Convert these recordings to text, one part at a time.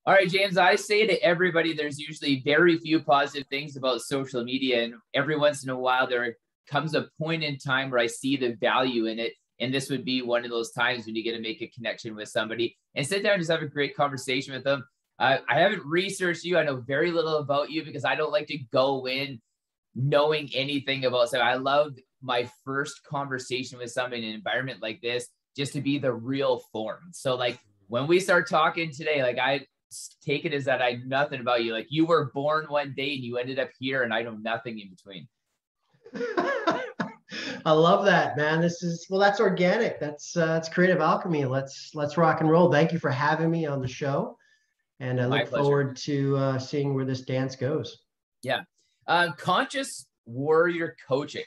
All right, James, I say to everybody, there's usually very few positive things about social media. And every once in a while, there comes a point in time where I see the value in it. And this would be one of those times when you get to make a connection with somebody and sit down and just have a great conversation with them. I haven't researched you. I know very little about you because I don't like to go in knowing anything about something. I love my first conversation with somebody in an environment like this just to be the real form. So like when we start talking today, like I take it as that I know nothing about you. Like you were born one day and you ended up here and I know nothing in between. I love that, man. That's organic. That's creative alchemy. Let's rock and roll. Thank you for having me on the show. And I look forward to seeing where this dance goes. Yeah. Conscious warrior coaching.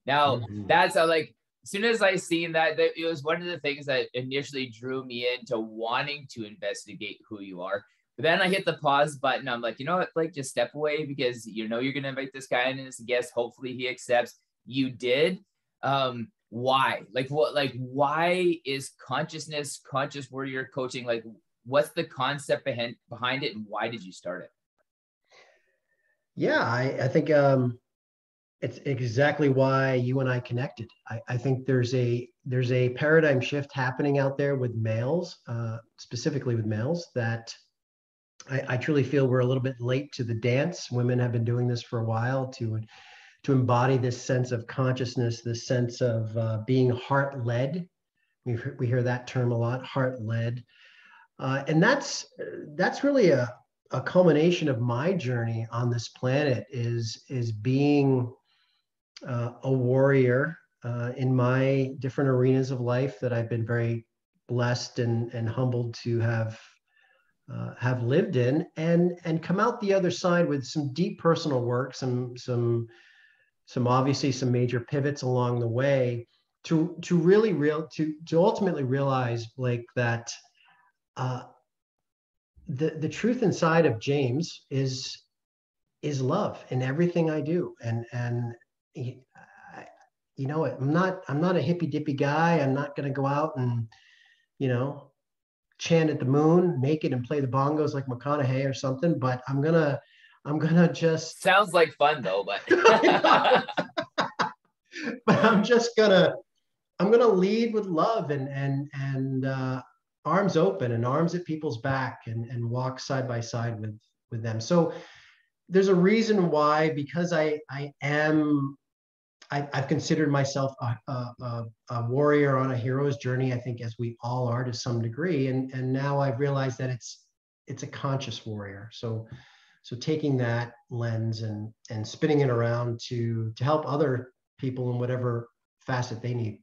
Now that's like, as soon as I seen that, it was one of the things that initially drew me into wanting to investigate who you are. But then I hit the pause button. I'm like, you know what, like just step away because you know you're going to invite this guy in as a guest. Hopefully he accepts. You did. Why? Like what? Like why is conscious warrior coaching? Like what's the concept behind it, and why did you start it? Yeah, I think it's exactly why you and I connected. I think there's a paradigm shift happening out there with males, specifically with males, that I truly feel we're a little bit late to the dance. Women have been doing this for a while to embody this sense of consciousness, this sense of being heart-led. We hear that term a lot, heart-led. And that's really a culmination of my journey on this planet is being a warrior in my different arenas of life that I've been very blessed and humbled to have lived in, and come out the other side with some deep personal work, some obviously some major pivots along the way to ultimately realize, Blake, that the truth inside of James is love in everything I do. And you know, I'm not a hippy dippy guy. I'm not going to go out and, you know, chant at the moon naked and play the bongos like McConaughey or something. But I'm gonna just sounds like fun though, but but I'm gonna lead with love and arms open and arms at people's back and walk side by side with them. So there's a reason why, because I've considered myself a warrior on a hero's journey, I think, as we all are to some degree. And now I've realized that it's a conscious warrior. So taking that lens and spinning it around to help other people in whatever facet they need.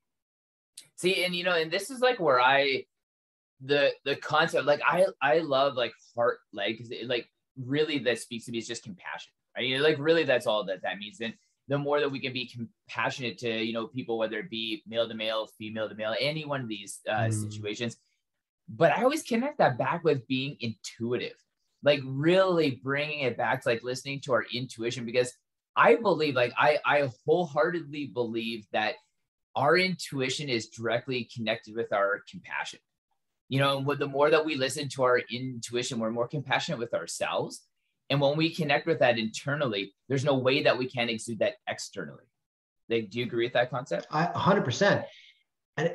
See, and you know, and this is like where the concept, like I love like heart, like really that speaks to me is just compassion, right? You know, like really that's all that means. And the more that we can be compassionate to, you know, people, whether it be male to male, female to male, any one of these situations. But I always connect that back with being intuitive, like really bringing it back to like listening to our intuition, because I believe, like I wholeheartedly believe that our intuition is directly connected with our compassion. You know, and the more that we listen to our intuition, we're more compassionate with ourselves. And when we connect with that internally, there's no way that we can exude that externally. Like, do you agree with that concept? 100%. And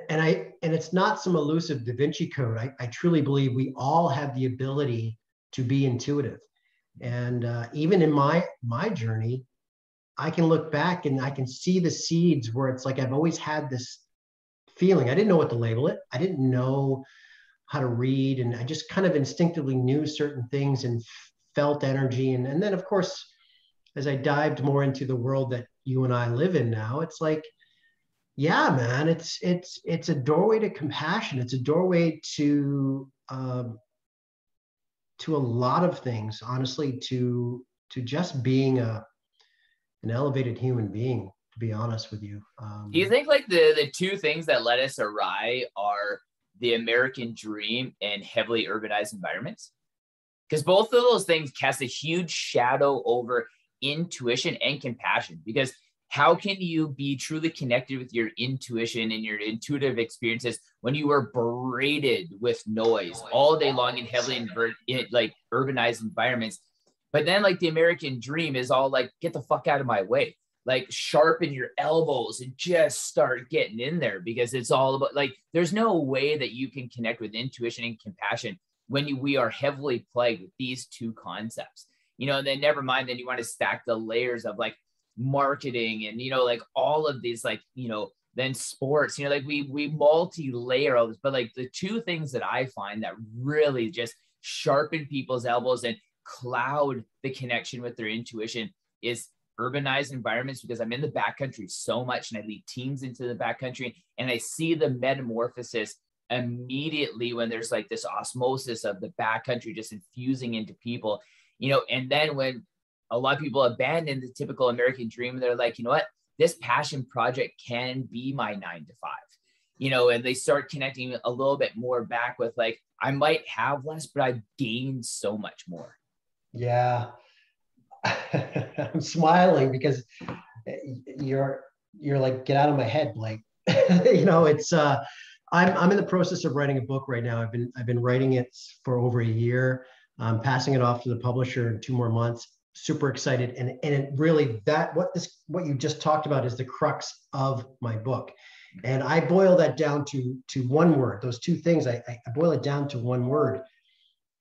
it's not some elusive Da Vinci Code. I truly believe we all have the ability to be intuitive. And even in my journey, I can look back and I can see the seeds where it's like I've always had this feeling. I didn't know what to label it. I didn't know how to read, and I just kind of instinctively knew certain things and felt energy. And then, of course, as I dived more into the world that you and I live in now, it's like, yeah, man, it's a doorway to compassion. It's a doorway to a lot of things, honestly, to just being an elevated human being, to be honest with you. Do you think like the two things that led us awry are the American dream and heavily urbanized environments? Because both of those things cast a huge shadow over intuition and compassion. Because how can you be truly connected with your intuition and your intuitive experiences when you are berated with noise all day long in like urbanized environments? But then like the American dream is all like, get the fuck out of my way. Like sharpen your elbows and just start getting in there, because it's all about like, there's no way that you can connect with intuition and compassion when we are heavily plagued with these two concepts, and then never mind, then you want to stack the layers of like marketing and, like all of these, like, then sports, like we multi-layer all this, but like the two things that I find that really just sharpen people's elbows and cloud the connection with their intuition is urbanized environments, because I'm in the backcountry so much and I lead teams into the backcountry and I see the metamorphosis immediately when there's like this osmosis of the backcountry just infusing into people, and then when a lot of people abandon the typical American dream, they're like, you know what, this passion project can be my 9 to 5, and they start connecting a little bit more back with like, I might have less, but I've gained so much more. Yeah. I'm smiling because you're like, get out of my head, Blake. It's I'm in the process of writing a book right now. I've been writing it for over a year. I'm passing it off to the publisher in 2 more months. Super excited, and it really, what you just talked about is the crux of my book, and I boil that down to one word. Those two things, I boil it down to one word,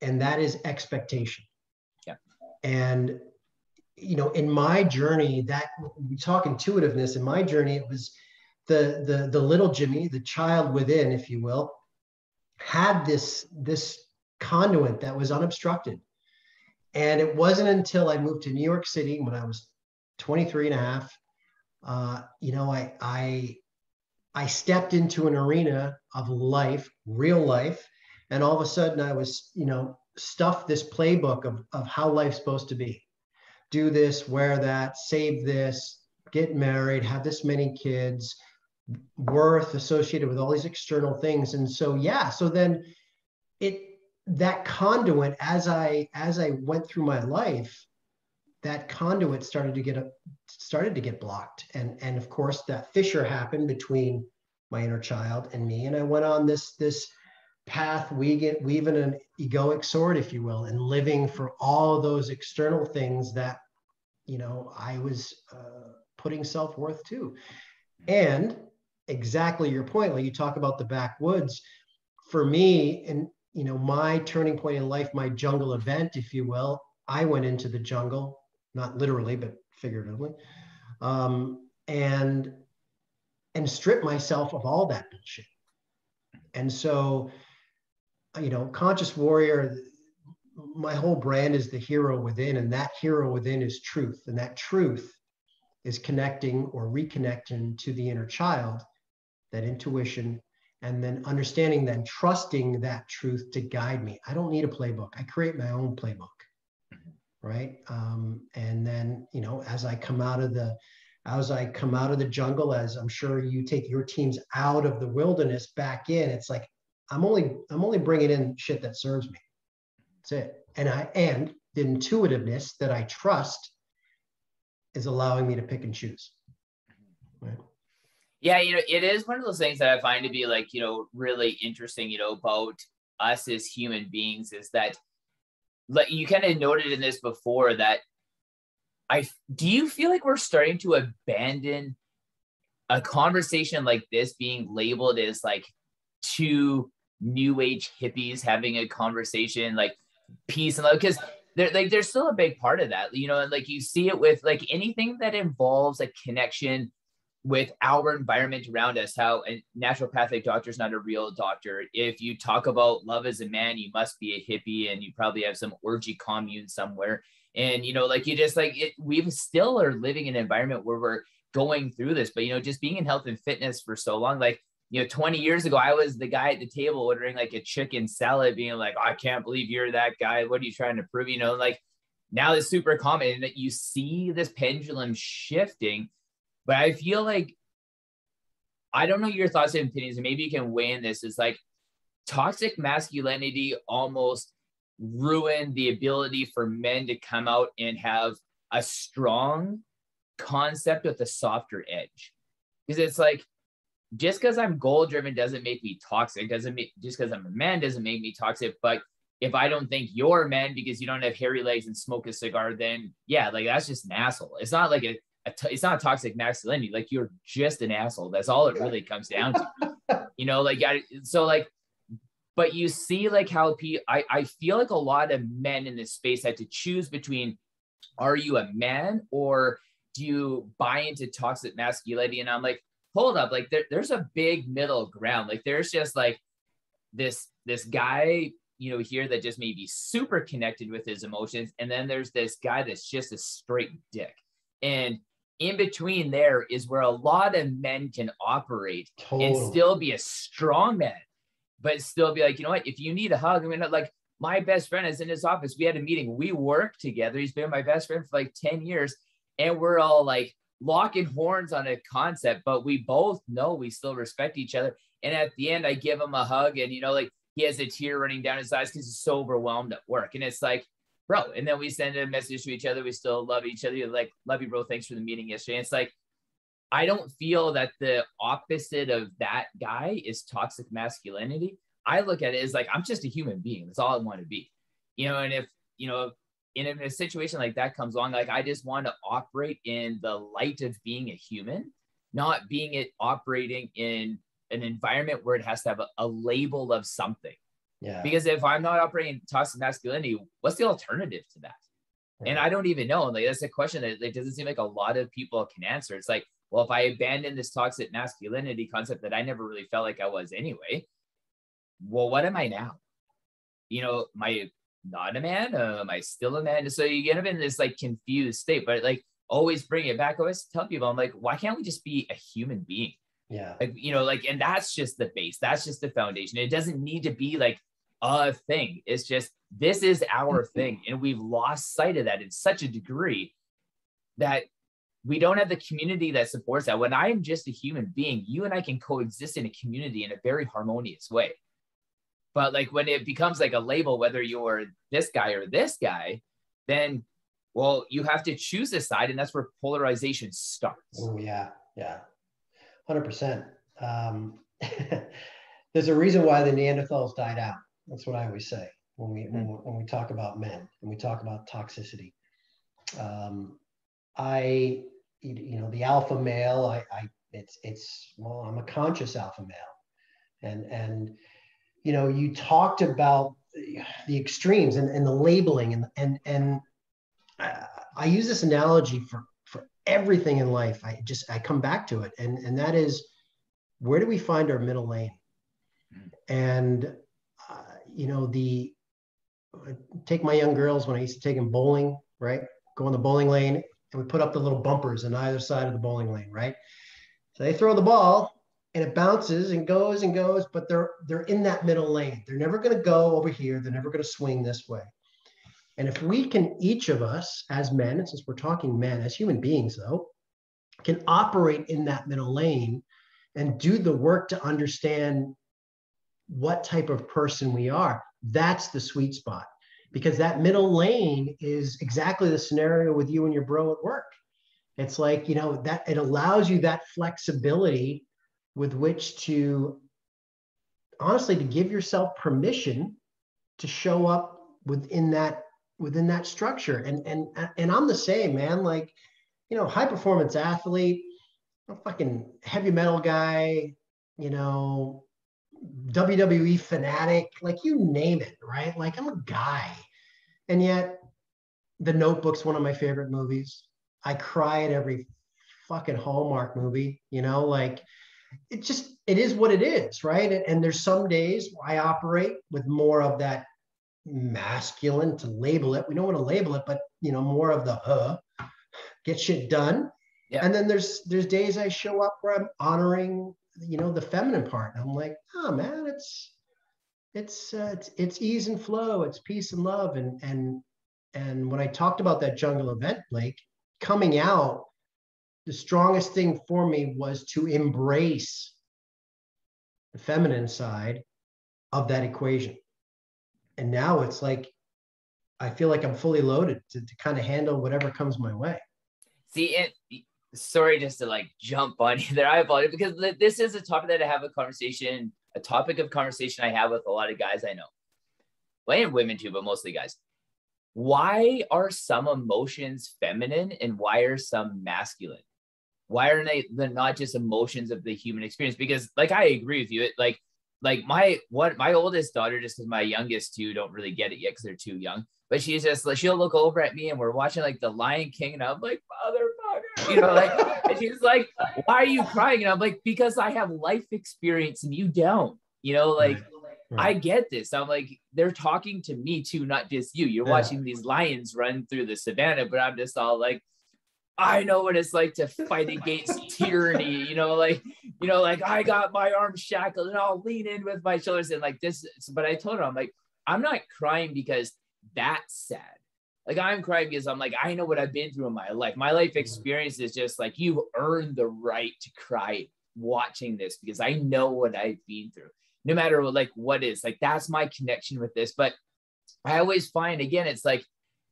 and that is expectation. Yeah. And in my journey, that we talk intuitiveness, in my journey, it was the little Jimmy, the child within, if you will, had this conduit that was unobstructed. And it wasn't until I moved to New York City when I was 23 and a half, I stepped into an arena of life, real life. And all of a sudden I was, stuffed this playbook of how life's supposed to be. Do this, wear that, save this, get married, have this many kids, worth associated with all these external things. And so, yeah, so then that conduit, as I went through my life, that conduit started to get blocked. And of course that fissure happened between my inner child and me. And I went on this path, weaving an egoic sword, if you will, and living for all those external things that, I was putting self-worth to. And exactly your point, when you talk about the backwoods, for me, and, my turning point in life, my jungle event, if you will, I went into the jungle, not literally, but figuratively, and stripped myself of all that bullshit. And so, Conscious Warrior, my whole brand is the hero within, and that hero within is truth. And that truth is connecting or reconnecting to the inner child, that intuition, and then understanding, then trusting that truth to guide me. I don't need a playbook. I create my own playbook, right? And then, as I come out of the jungle, as I'm sure you take your teams out of the wilderness back in, it's like, I'm only bringing in shit that serves me. That's it. And the intuitiveness that I trust is allowing me to pick and choose. Right? Yeah, it is one of those things that I find to be like, really interesting, about us as human beings, is that, like, you kind of noted in this before, that do you feel like we're starting to abandon a conversation like this being labeled as like two new age hippies having a conversation, like peace and love? Because there's still a big part of that, and like you see it with like anything that involves a connection with our environment around us, how a naturopathic doctor is not a real doctor. If you talk about love as a man, you must be a hippie, and you probably have some orgy commune somewhere. And, like, you just like it, we still are living in an environment where we're going through this, but, just being in health and fitness for so long, like, 20 years ago, I was the guy at the table ordering like a chicken salad, being like, oh, I can't believe you're that guy. What are you trying to prove? Like now it's super common, and that you see this pendulum shifting. But I feel like, I don't know your thoughts and opinions, and maybe you can weigh in this, is like toxic masculinity almost ruined the ability for men to come out and have a strong concept with a softer edge. Because it's like, just because I'm goal driven doesn't make me toxic. Doesn't make, just because I'm a man doesn't make me toxic. But if I don't think you're a man because you don't have hairy legs and smoke a cigar, then yeah, like that's just an asshole. It's not like it's not a toxic masculinity. Like you're just an asshole. That's all it really comes down to. You know, like so like, but you see like how I feel like a lot of men in this space had to choose between, are you a man or do you buy into toxic masculinity? And I'm like, hold up, like there's a big middle ground. Like there's just like this guy, you know, here that just may be super connected with his emotions. And then there's this guy that's just a straight dick. And in between there is where a lot of men can operate and still be a strong man, but still be like, you know what, if you need a hug, I mean, like my best friend is in his office. We had a meeting. We work together. He's been my best friend for like 10 years. And we're all like locking horns on a concept, but we both know we still respect each other. And at the end, I give him a hug and, you know, like he has a tear running down his eyes because he's so overwhelmed at work. And it's like, bro, and then we send a message to each other. We still love each other. You're like, love you, bro. Thanks for the meeting yesterday. And it's like, I don't feel that the opposite of that guy is toxic masculinity. I look at it as like, I'm just a human being. That's all I want to be, you know? And if, you know, in a situation like that comes along, like I just want to operate in the light of being a human, not being it operating in an environment where it has to have a label of something. Yeah. Because if I'm not operating toxic masculinity, what's the alternative to that? Right. And I don't even know. Like that's a question that it doesn't seem like a lot of people can answer. It's like, well, if I abandon this toxic masculinity concept that I never really felt like I was anyway, well, what am I now? You know, am I not a man? Am I still a man? So you get up in this like confused state, but like always bring it back. I always tell people, I'm like, why can't we just be a human being? Yeah. Like, you know, like, and that's just the base. That's just the foundation. It doesn't need to be like a thing. It's just, this is our thing. And we've lost sight of that in such a degree that we don't have the community that supports that. When I am just a human being, you and I can coexist in a community in a very harmonious way. But like when it becomes like a label, whether you're this guy or this guy, then, well, you have to choose a side, and that's where polarization starts. Oh yeah, yeah, 100%. There's a reason why the Neanderthals died out. That's what I always say when we talk about men and we talk about toxicity. You know, the alpha male. Well, I'm a conscious alpha male, and you know, you talked about the extremes and the labeling and I use this analogy for everything in life. I come back to it, and that is, where do we find our middle lane? And you know, take my young girls when I used to take them bowling, right? Go in the bowling lane, and we put up the little bumpers on either side of the bowling lane, right? So they throw the ball and it bounces and goes, but they're in that middle lane. They're never going to go over here. They're never going to swing this way. And if we can, each of us as men, and since we're talking men, as human beings though, can operate in that middle lane and do the work to understand what type of person we are, that's the sweet spot. Because that middle lane is exactly the scenario with you and your bro at work. It's like, you know, that it allows you that flexibility with which to, honestly, to give yourself permission to show up within that structure. And I'm the same, man. Like, you know, high performance athlete, a fucking heavy metal guy, you know, WWE fanatic, like you name it, right? Like I'm a guy. And yet The Notebook's one of my favorite movies. I cry at every fucking Hallmark movie, you know, like it is what it is, right? And there's some days I operate with more of that masculine, to label it. We don't want to label it, but you know, more of the get shit done. Yeah. And then there's days I show up where I'm honoring, you know, the feminine part. And I'm like, oh man, it's ease and flow, it's peace and love. And when I talked about that jungle event, Blake, coming out, the strongest thing for me was to embrace the feminine side of that equation. And now it's like, I feel like I'm fully loaded to kind of handle whatever comes my way. See, and sorry, just to like jump on you there. I apologize, because this is a topic that I have a topic of conversation I have with a lot of guys I know. Well, and women too, but mostly guys. Why are some emotions feminine and why are some masculine? Why are they not just emotions of the human experience? Because like, I agree with you. My oldest daughter, just because my youngest two don't really get it yet because they're too young, but she's just like, she'll look over at me and we're watching like the Lion King and I'm like, motherfucker, like, and she's like, why are you crying? And I'm like, because I have life experience and you don't, like, right. I get this. I'm like, they're talking to me too, not just you. You're watching these lions run through the savannah, but I'm just all like, I know what it's like to fight against tyranny, like I got my arms shackled and I'll lean in with my shoulders and like this. But I told her, I'm like, I'm not crying because that's sad. Like, I'm crying because I'm like, I know what I've been through in my life. My life experience is just like, you earned the right to cry watching this because I know what I've been through. No matter what is, like, that's my connection with this. But I always find, again, it's like,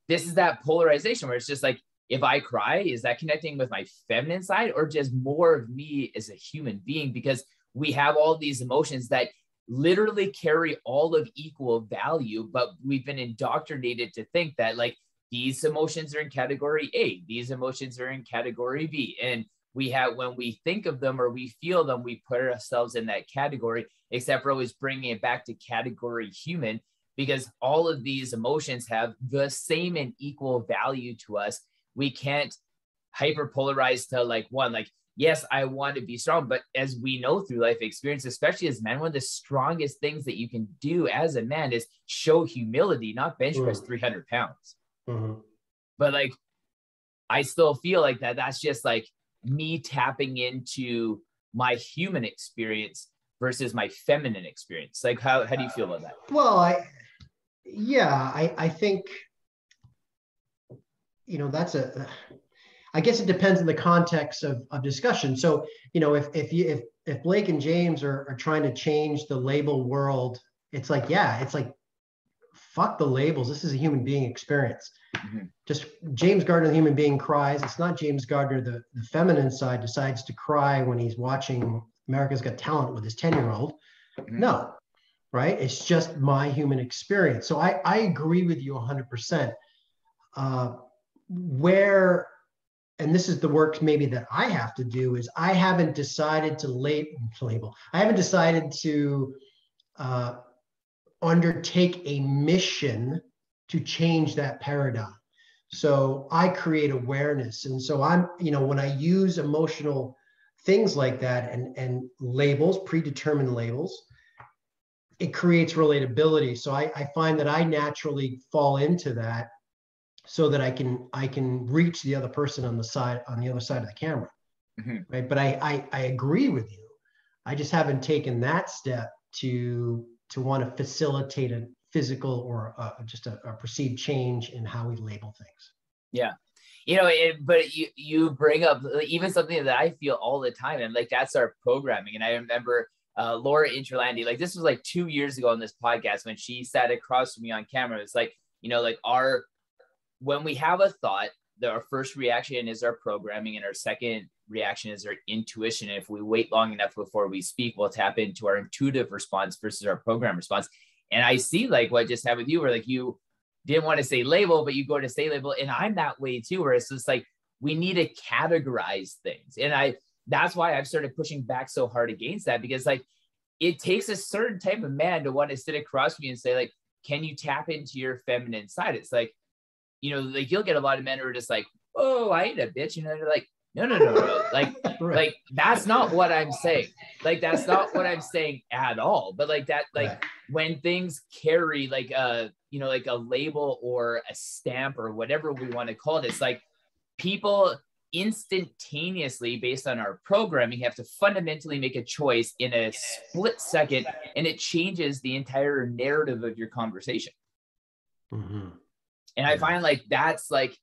this is that polarization where it's just like, if I cry, is that connecting with my feminine side or just more of me as a human being? Because we have all these emotions that literally carry all of equal value, but we've been indoctrinated to think that like these emotions are in category A, these emotions are in category B. And we have, when we think of them or we feel them, we put ourselves in that category, except for always bringing it back to category human, because all of these emotions have the same and equal value to us. We can't hyperpolarize to like one, like, yes, I want to be strong. But as we know through life experience, especially as men, one of the strongest things that you can do as a man is show humility, not bench press 300 pounds. Mm-hmm. But like, I still feel like that's just like me tapping into my human experience versus my feminine experience. Like, how do you feel about that? Well, I think, I guess it depends on the context of discussion. So, if Blake and James are trying to change the label world, it's like, fuck the labels. This is a human being experience. Mm-hmm. Just James Gardiner, the human being, cries. It's not James Gardiner, the feminine side, decides to cry when he's watching America's Got Talent with his 10-year-old. Mm-hmm. No, right? It's just my human experience. So I agree with you 100%. Where, and this is the work maybe that I have to do, is I haven't decided to label. I haven't decided to undertake a mission to change that paradigm. So I create awareness. And so I'm, when I use emotional things like that and labels, predetermined labels, it creates relatability. So I find that I naturally fall into that, so that I can reach the other person on the other side of the camera, mm-hmm. Right? But I agree with you. I just haven't taken that step to want to facilitate a physical or just a perceived change in how we label things. Yeah, but you bring up even something that I feel all the time, and like that's our programming. And I remember Laura Interlandi, like this was like 2 years ago on this podcast when she sat across from me on camera. It's like, when we have a thought, our first reaction is our programming, and our second reaction is our intuition. And if we wait long enough before we speak, we'll tap into our intuitive response versus our program response. And I see like what just happened with you, where like you didn't want to say label, but you go to say label. And I'm that way too, where it's just like, we need to categorize things. And that's why I've started pushing back so hard against that, because like, it takes a certain type of man to want to sit across me and say like, can you tap into your feminine side? It's like, like you'll get a lot of men who are just like, oh, I ain't a bitch. They're like, no. Like, right. Like, that's not what I'm saying. Like, that's not what I'm saying at all. But like that, like right. When things carry like like a label or a stamp or whatever we want to call it, it's like people instantaneously, based on our programming, have to fundamentally make a choice in a split second, and it changes the entire narrative of your conversation. Mm-hmm. And I find like that's like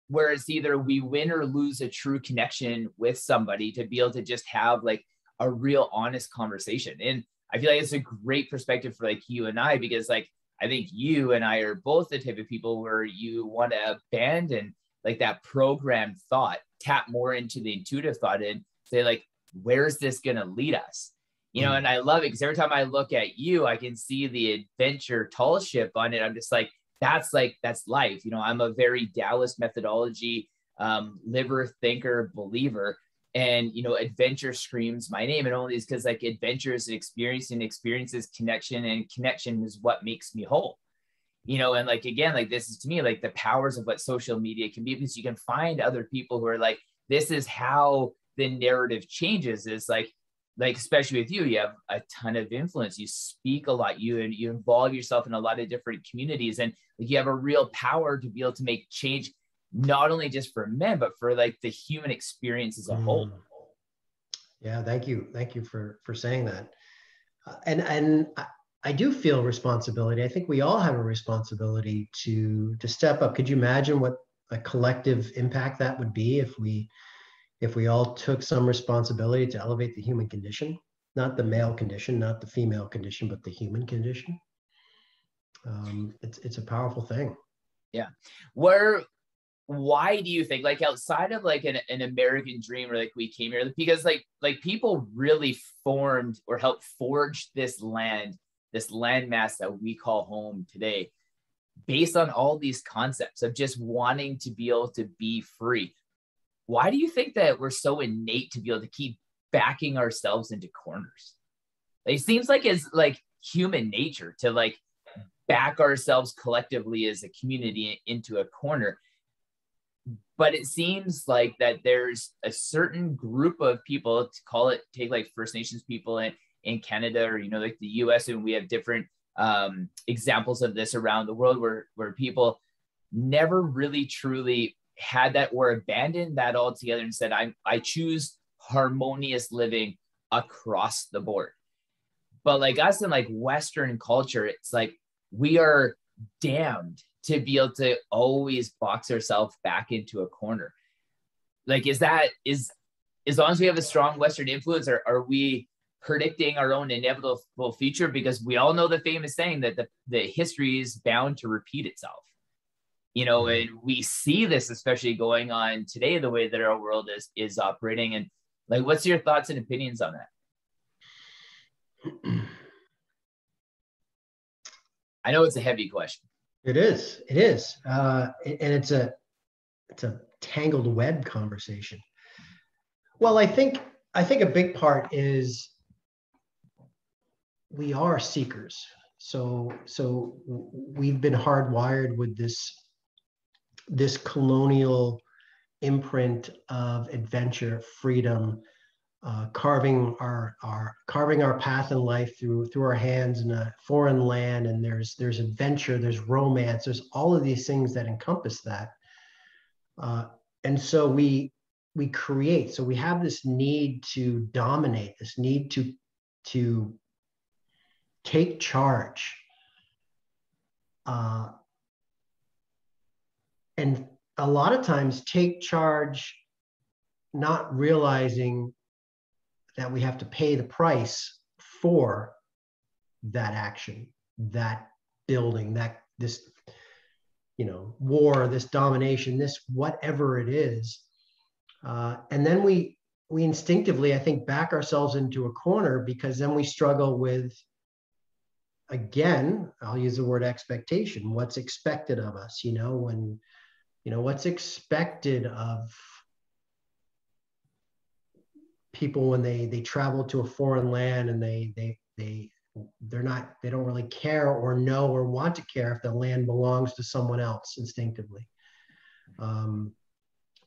where it's either we win or lose a true connection with somebody, to be able to just have like a real honest conversation. And I feel like it's a great perspective for like you and I, because like I think you and I are both the type of people where you want to abandon like that programmed thought tap more into the intuitive thought and say like, where's this going to lead us? You know, and I love it because every time I look at you, I can see the adventure tall ship on it. I'm just that's life. You know, I'm a very Taoist methodology, liver thinker, believer. And, you know, adventure screams my name. And only is because like adventure is an experience, and experiences connection, and connection is what makes me whole. You know, and like, again, like this is to me like the powers of what social media can be, because you can find other people who are like, this is how the narrative changes, is like, especially with you, you have a ton of influence. You speak a lot, you involve yourself in a lot of different communities, and like, you have a real power to be able to make change, not only just for men, but for like the human experience as a whole. Yeah, thank you for saying that. And I do feel responsibility. I think we all have a responsibility to step up. Could you imagine what a collective impact that would be if we all took some responsibility to elevate the human condition, not the male condition, not the female condition, but the human condition? It's a powerful thing. Yeah. Why do you think, like, outside of like an American dream, or like we came here because like people really formed or helped forge this landmass that we call home today, based on all these concepts of just wanting to be able to be free? Why do you think that we're so innate to be able to keep backing ourselves into corners? Like, it seems like it's like human nature to like back ourselves collectively as a community into a corner. But it seems like that there's a certain group of people, to take like First Nations people in Canada, or, you know, like the US, and we have different examples of this around the world, where people never really truly had that, or abandoned that altogether, and said, I choose harmonious living across the board. But like us in like Western culture, it's like we are damned to be able to always box ourselves back into a corner. Like, is as long as we have a strong Western influence, are we predicting our own inevitable future? Because we all know the famous saying that the history is bound to repeat itself. You know, and we see this especially going on today, the way that our world is operating. And like, what's your thoughts and opinions on that? I know it's a heavy question. It is, and it's a tangled web conversation. Well, I think a big part is we are seekers. So we've been hardwired with this colonial imprint of adventure, freedom, carving our path in life through our hands in a foreign land. And there's adventure, there's romance, there's all of these things that encompass that. And so we create. So we have this need to dominate, this need to take charge. And a lot of times take charge, not realizing that we have to pay the price for that action, that building, this, you know, war, this domination, this whatever it is. And then we instinctively, I think, back ourselves into a corner, because then we struggle with, again, I'll use the word expectation. What's expected of us, you know, when, you know, what's expected of people when they travel to a foreign land, and they don't really care or know or want to care if the land belongs to someone else instinctively.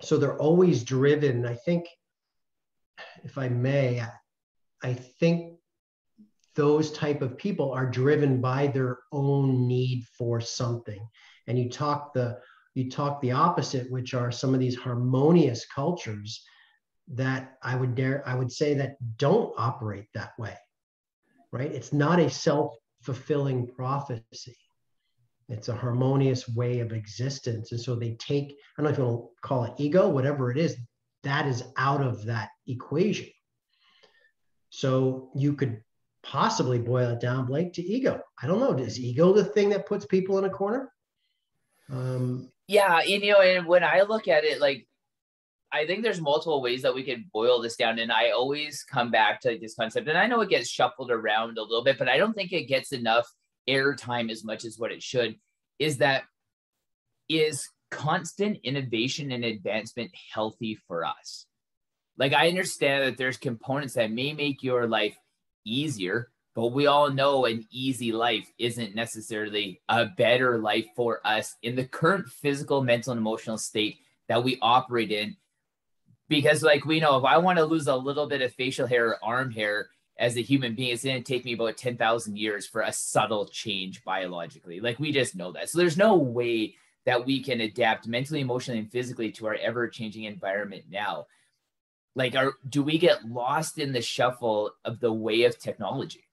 So they're always driven. I think, if I may, I think those type of people are driven by their own need for something. And you talk the opposite, which are some of these harmonious cultures that I would say that don't operate that way, right? It's not a self-fulfilling prophecy. It's a harmonious way of existence. And so they take, I don't know if you want to call it ego, whatever it is, that is out of that equation. So you could possibly boil it down, Blake, to ego. I don't know. Is ego the thing that puts people in a corner? Yeah, and, you know, and when I look at it, like, I think there's multiple ways that we could boil this down. And I always come back to this concept. And I know it gets shuffled around a little bit, but I don't think it gets enough airtime as much as what it should, is constant innovation and advancement healthy for us? Like, I understand that there's components that may make your life easier, but we all know an easy life isn't necessarily a better life for us in the current physical, mental, and emotional state that we operate in. Because, like, we know if I want to lose a little bit of facial hair or arm hair as a human being, it's going to take me about 10,000 years for a subtle change biologically. Like, we just know that. So there's no way that we can adapt mentally, emotionally, and physically to our ever-changing environment now. Like, do we get lost in the shuffle of the way of technology?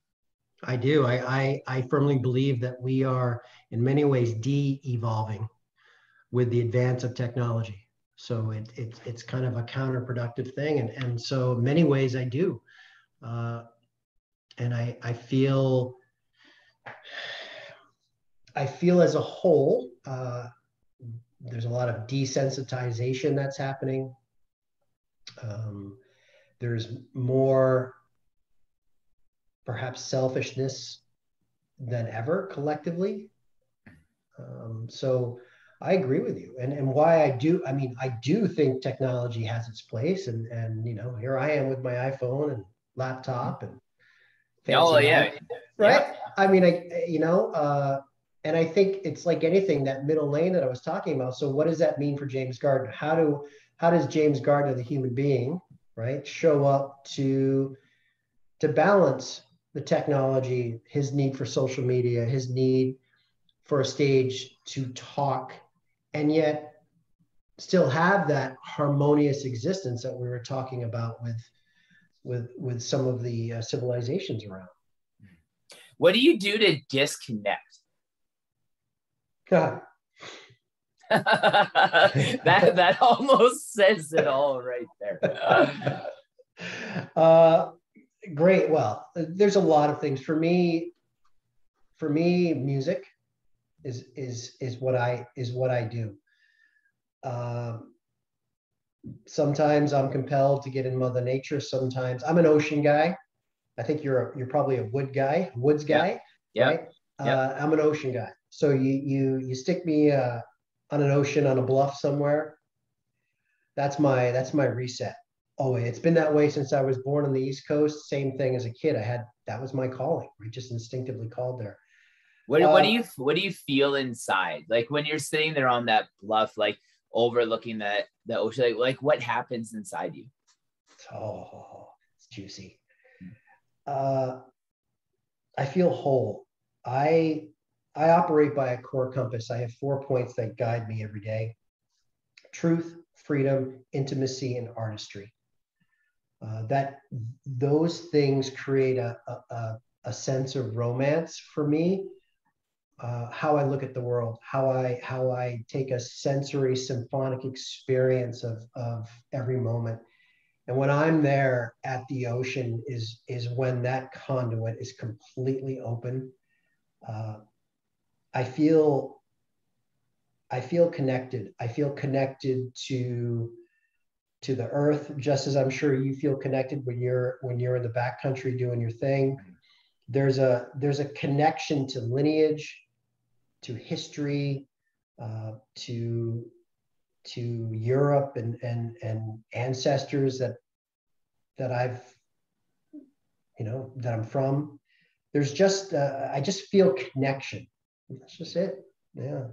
I do. I firmly believe that we are in many ways de-evolving with the advance of technology. So it's kind of a counterproductive thing. And so in many ways I do. And I feel as a whole, there's a lot of desensitization that's happening. There's more perhaps selfishness than ever collectively. So I agree with you. And why I do think technology has its place. And here I am with my iPhone and laptop and fancy right? Yeah. I mean, and I think it's like anything, that middle lane that I was talking about. So what does that mean for James Gardiner? How does James Gardiner, the human being, right, show up to balance the technology, his need for social media, his need for a stage to talk, and yet still have that harmonious existence that we were talking about with some of the civilizations around? What do you do to disconnect? that almost says it all right there. Great. Well, there's a lot of things. For me, music is what I do. Sometimes I'm compelled to get in Mother Nature. Sometimes I'm an ocean guy. I think you're probably a woods guy, right? I'm an ocean guy. So you stick me on an ocean, on a bluff somewhere. That's my reset. Oh, it's been that way since I was born on the East Coast. Same thing as a kid. That was my calling. I just instinctively called there. What do you feel inside? Like when you're sitting there on that bluff, like overlooking the ocean, like what happens inside you? Oh, it's juicy. I feel whole. I operate by a core compass. I have 4 points that guide me every day: truth, freedom, intimacy, and artistry. That those things create a sense of romance for me. How I look at the world, how I take a sensory symphonic experience of every moment. And when I'm there at the ocean is when that conduit is completely open. I feel connected. I feel connected to the earth, just as I'm sure you feel connected when you're in the backcountry doing your thing. There's a connection to lineage, to history, to Europe and ancestors that I've, that I'm from. There's just I just feel connection. That's just it. Yeah.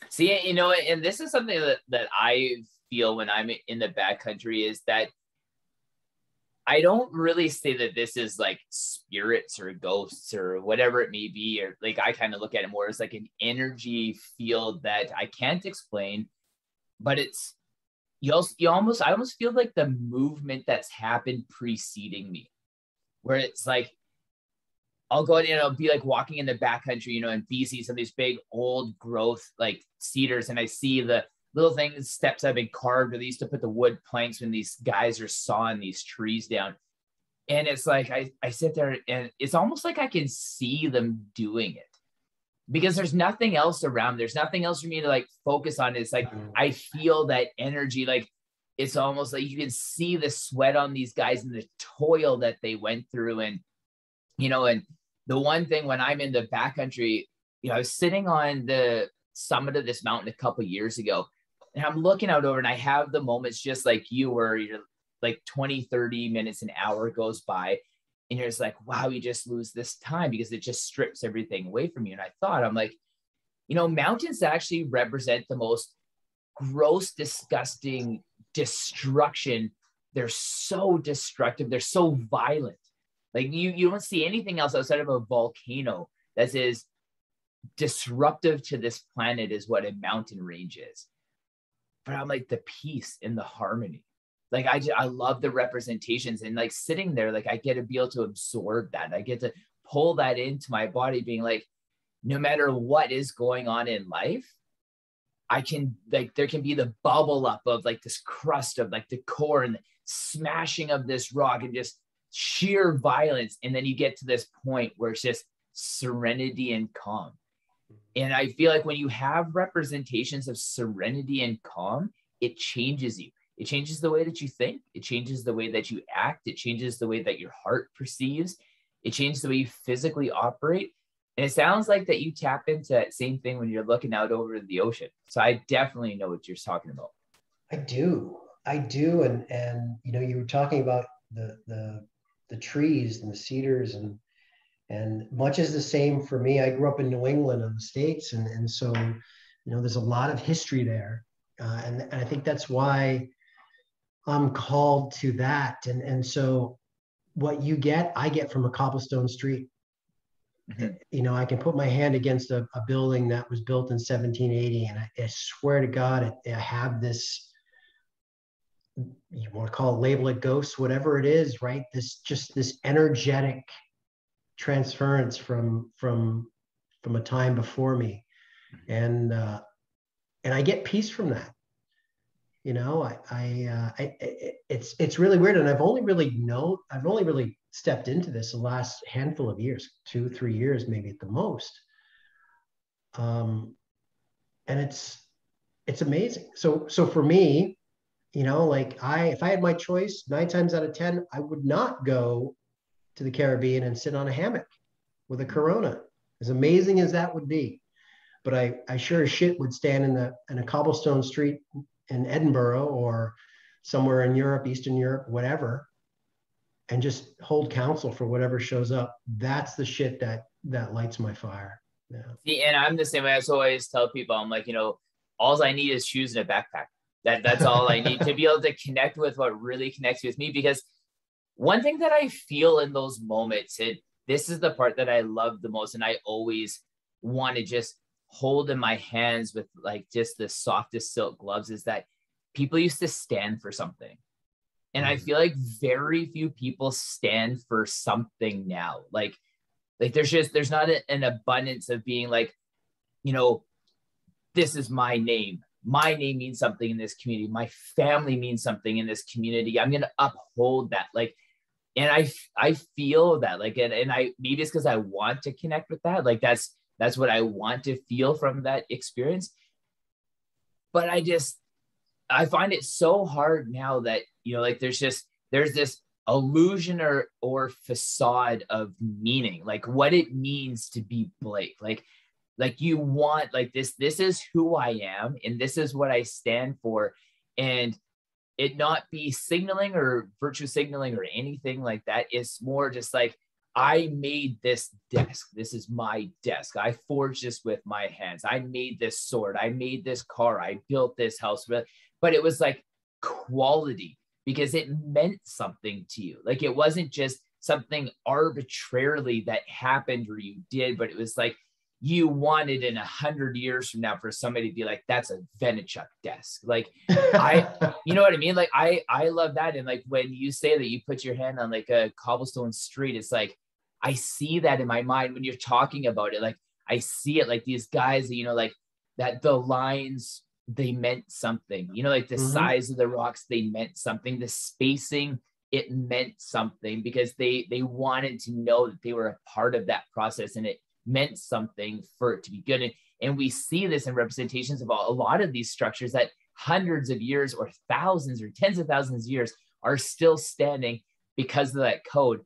See, and this is something that I feel when I'm in the backcountry, is that I don't really say that this is like spirits or ghosts or whatever it may be, or like I kind of look at it more as like an energy field that I can't explain, but it's I almost feel like the movement that's happened preceding me, where it's like I'll go and I'll be like walking in the backcountry, in BC, some of these big old growth like cedars, and I see the little things, steps have been carved, or they used to put the wood planks when these guys are sawing these trees down. And it's like I sit there and it's almost like I can see them doing it, because there's nothing else around. There's nothing else for me to like focus on. It's like I feel that energy. Like it's almost like you can see the sweat on these guys and the toil that they went through. And, and the one thing when I'm in the backcountry, I was sitting on the summit of this mountain a couple of years ago, and I'm looking out over, and I have the moments just like you, where you're like 20, 30 minutes, an hour goes by, and you're just like, wow, you just lose this time because it just strips everything away from you. And I thought, I'm like, mountains actually represent the most gross, disgusting destruction. They're so destructive. They're so violent. Like you don't see anything else outside of a volcano that is disruptive to this planet is what a mountain range is. But I'm like, the peace and the harmony. Like I love the representations, and like sitting there, like I get to be able to absorb that. I get to pull that into my body, being like, no matter what is going on in life, I can, like, there can be the bubble up of like this crust of like the core and the smashing of this rock and just sheer violence. And then you get to this point where it's just serenity and calm. And I feel like when you have representations of serenity and calm, it changes you. It changes the way that you think. It changes the way that you act. It changes the way that your heart perceives. It changes the way you physically operate. And it sounds like that you tap into that same thing when you're looking out over the ocean. So I definitely know what you're talking about. I do. And you were talking about the trees and the cedars, and much is the same for me. I grew up in New England in the States. And so, there's a lot of history there. And I think that's why I'm called to that. And so what you get, I get from a cobblestone street. Mm-hmm. I can put my hand against a building that was built in 1780, and I swear to God, I have this, you want to call it, label it ghost, whatever it is, right? This energetic transference from a time before me. And I get peace from that. It's really weird. And I've only really stepped into this the last handful of years, 2-3 years, maybe at the most. And it's amazing. So for me, if I had my choice, 9 times out of 10, I would not go to the Caribbean and sit on a hammock with a Corona, as amazing as that would be. But I sure as shit would stand in a cobblestone street in Edinburgh or somewhere in Europe, Eastern Europe, whatever, and just hold counsel for whatever shows up. That's the shit that lights my fire. Yeah. See, and I'm the same way. I always tell people, I'm like, all I need is shoes and a backpack. That's all I need to be able to connect with what really connects with me. Because one thing that I feel in those moments, and this is the part that I love the most, and I always want to just hold in my hands with like just the softest silk gloves, is that people used to stand for something. And I feel like very few people stand for something now. Like there's not an abundance of being like, this is my name. My name means something in this community. My family means something in this community. I'm going to uphold that. Like, and I feel that, like, and I, maybe it's because I want to connect with that. Like, that's what I want to feel from that experience. But I find it so hard now that, like there's this illusion or facade of meaning, like what it means to be Blake. Like you want, like this is who I am, and this is what I stand for. And it not be signaling or virtue signaling or anything like that. It's more just like, I made this desk. This is my desk. I forged this with my hands. I made this sword. I made this car. I built this house. But it was like quality, because it meant something to you. Like it wasn't just something arbitrarily that happened or you did, but it was like you wanted in 100 years from now for somebody to be like, that's a Venechuk desk. Like you know what I mean? Like I love that. And like when you say that you put your hand on like a cobblestone street, it's like, I see that in my mind when you're talking about it. Like I see it like these guys, like that the lines, they meant something, like the size of the rocks, they meant something. The spacing, it meant something, because they wanted to know that they were a part of that process, and it meant something for it to be good. And we see this in representations of a lot of these structures that hundreds of years or thousands or tens of thousands of years are still standing because of that code.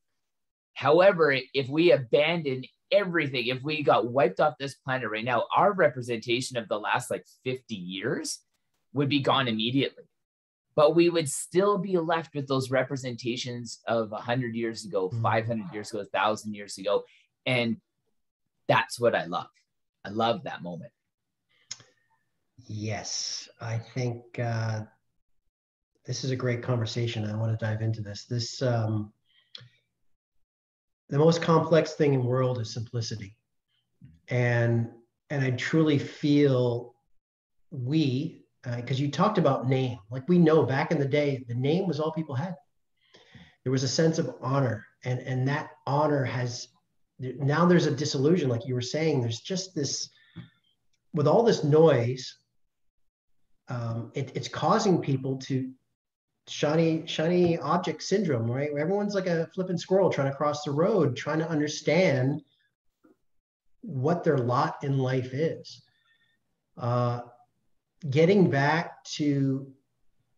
However, if we abandon everything, if we got wiped off this planet right now, our representation of the last like 50 years would be gone immediately. But we would still be left with those representations of 100 years ago, 500 years ago, 1,000 years ago. And that's what I love. I love that moment. Yes, I think this is a great conversation. I want to dive into this. The most complex thing in the world is simplicity. And I truly feel because you talked about name, like we know back in the day, the name was all people had. There was a sense of honor, and that honor now there's a disillusion, like you were saying. There's just this, with all this noise, it's causing people to shiny object syndrome, right? Where everyone's like a flipping squirrel trying to cross the road, trying to understand what their lot in life is. Getting back to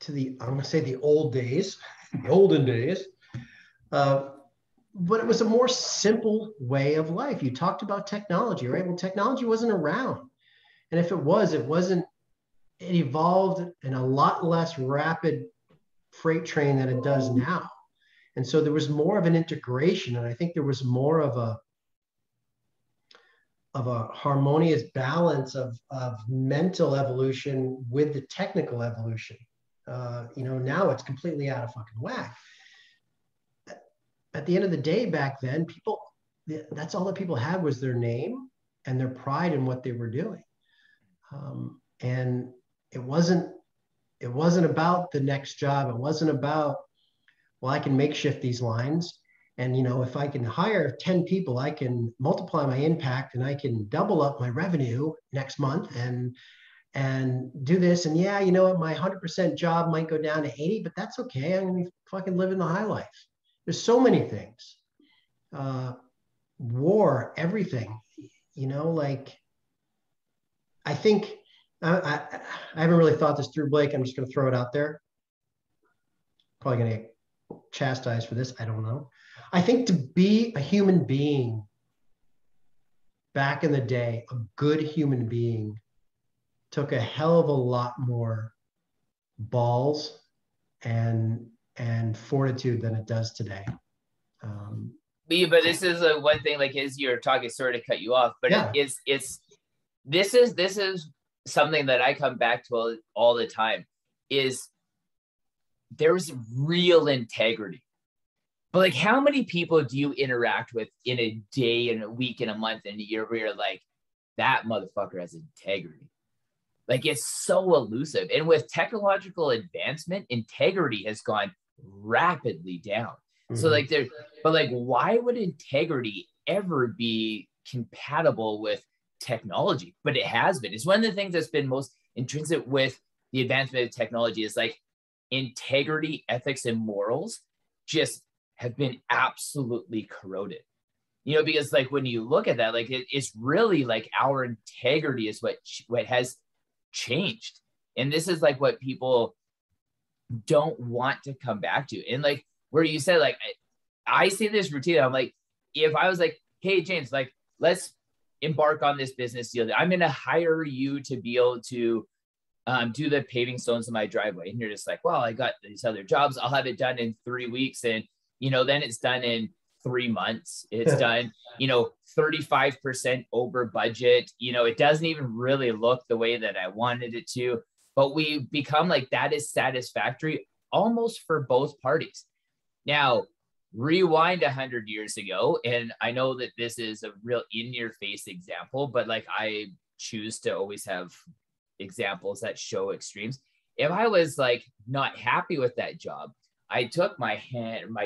I'm going to say the old days, the olden days, but it was a more simple way of life. You talked about technology, right? Well, technology wasn't around. And if it evolved in a lot less rapid freight train than it does now. And so there was more of an integration. And I think there was more of a harmonious balance of mental evolution with the technical evolution. Now it's completely out of fucking whack. At the end of the day, back then, that's all that people had was their name and their pride in what they were doing. And it wasn't about the next job. It wasn't about, well, I can makeshift these lines. And, if I can hire 10 people, I can multiply my impact and I can double up my revenue next month and do this. And yeah, my 100% job might go down to 80, but that's okay. I'm going to fucking live in the high life. There's so many things. War, everything, I think, I haven't really thought this through, Blake. I'm just going to throw it out there. Probably going to get chastised for this. I don't know. I think to be a human being back in the day, a good human being, took a hell of a lot more balls and fortitude than it does today. But this is one thing, like as you're talking, sorry to cut you off, but yeah. This is something that I come back to all the time, is there's real integrity. But like, how many people do you interact with in a day, in a week, in a month, in a year where you're like, that motherfucker has integrity? Like, it's so elusive. And with technological advancement, integrity has gone rapidly down. Mm-hmm. So like, why would integrity ever be compatible with technology? But it has been. It's one of the things that's been most intrinsic with the advancement of technology, is like integrity, ethics, and morals just have been absolutely corroded. Because like when you look at that, like it's really like our integrity is what has changed. And this is like what people don't want to come back to. And like where you said, like I see this routine, I'm like, if I was like, hey James, like let's embark on this business deal, I'm going to hire you to be able to do the paving stones in my driveway. And you're just like, well, I got these other jobs, I'll have it done in 3 weeks. And then it's done in 3 months. It's done, 35% over budget. It doesn't even really look the way that I wanted it to, but we become like, that is satisfactory almost for both parties. Now, rewind 100 years ago, and I know that this is a real in-your-face example, but like I choose to always have examples that show extremes. If I was like not happy with that job, I took my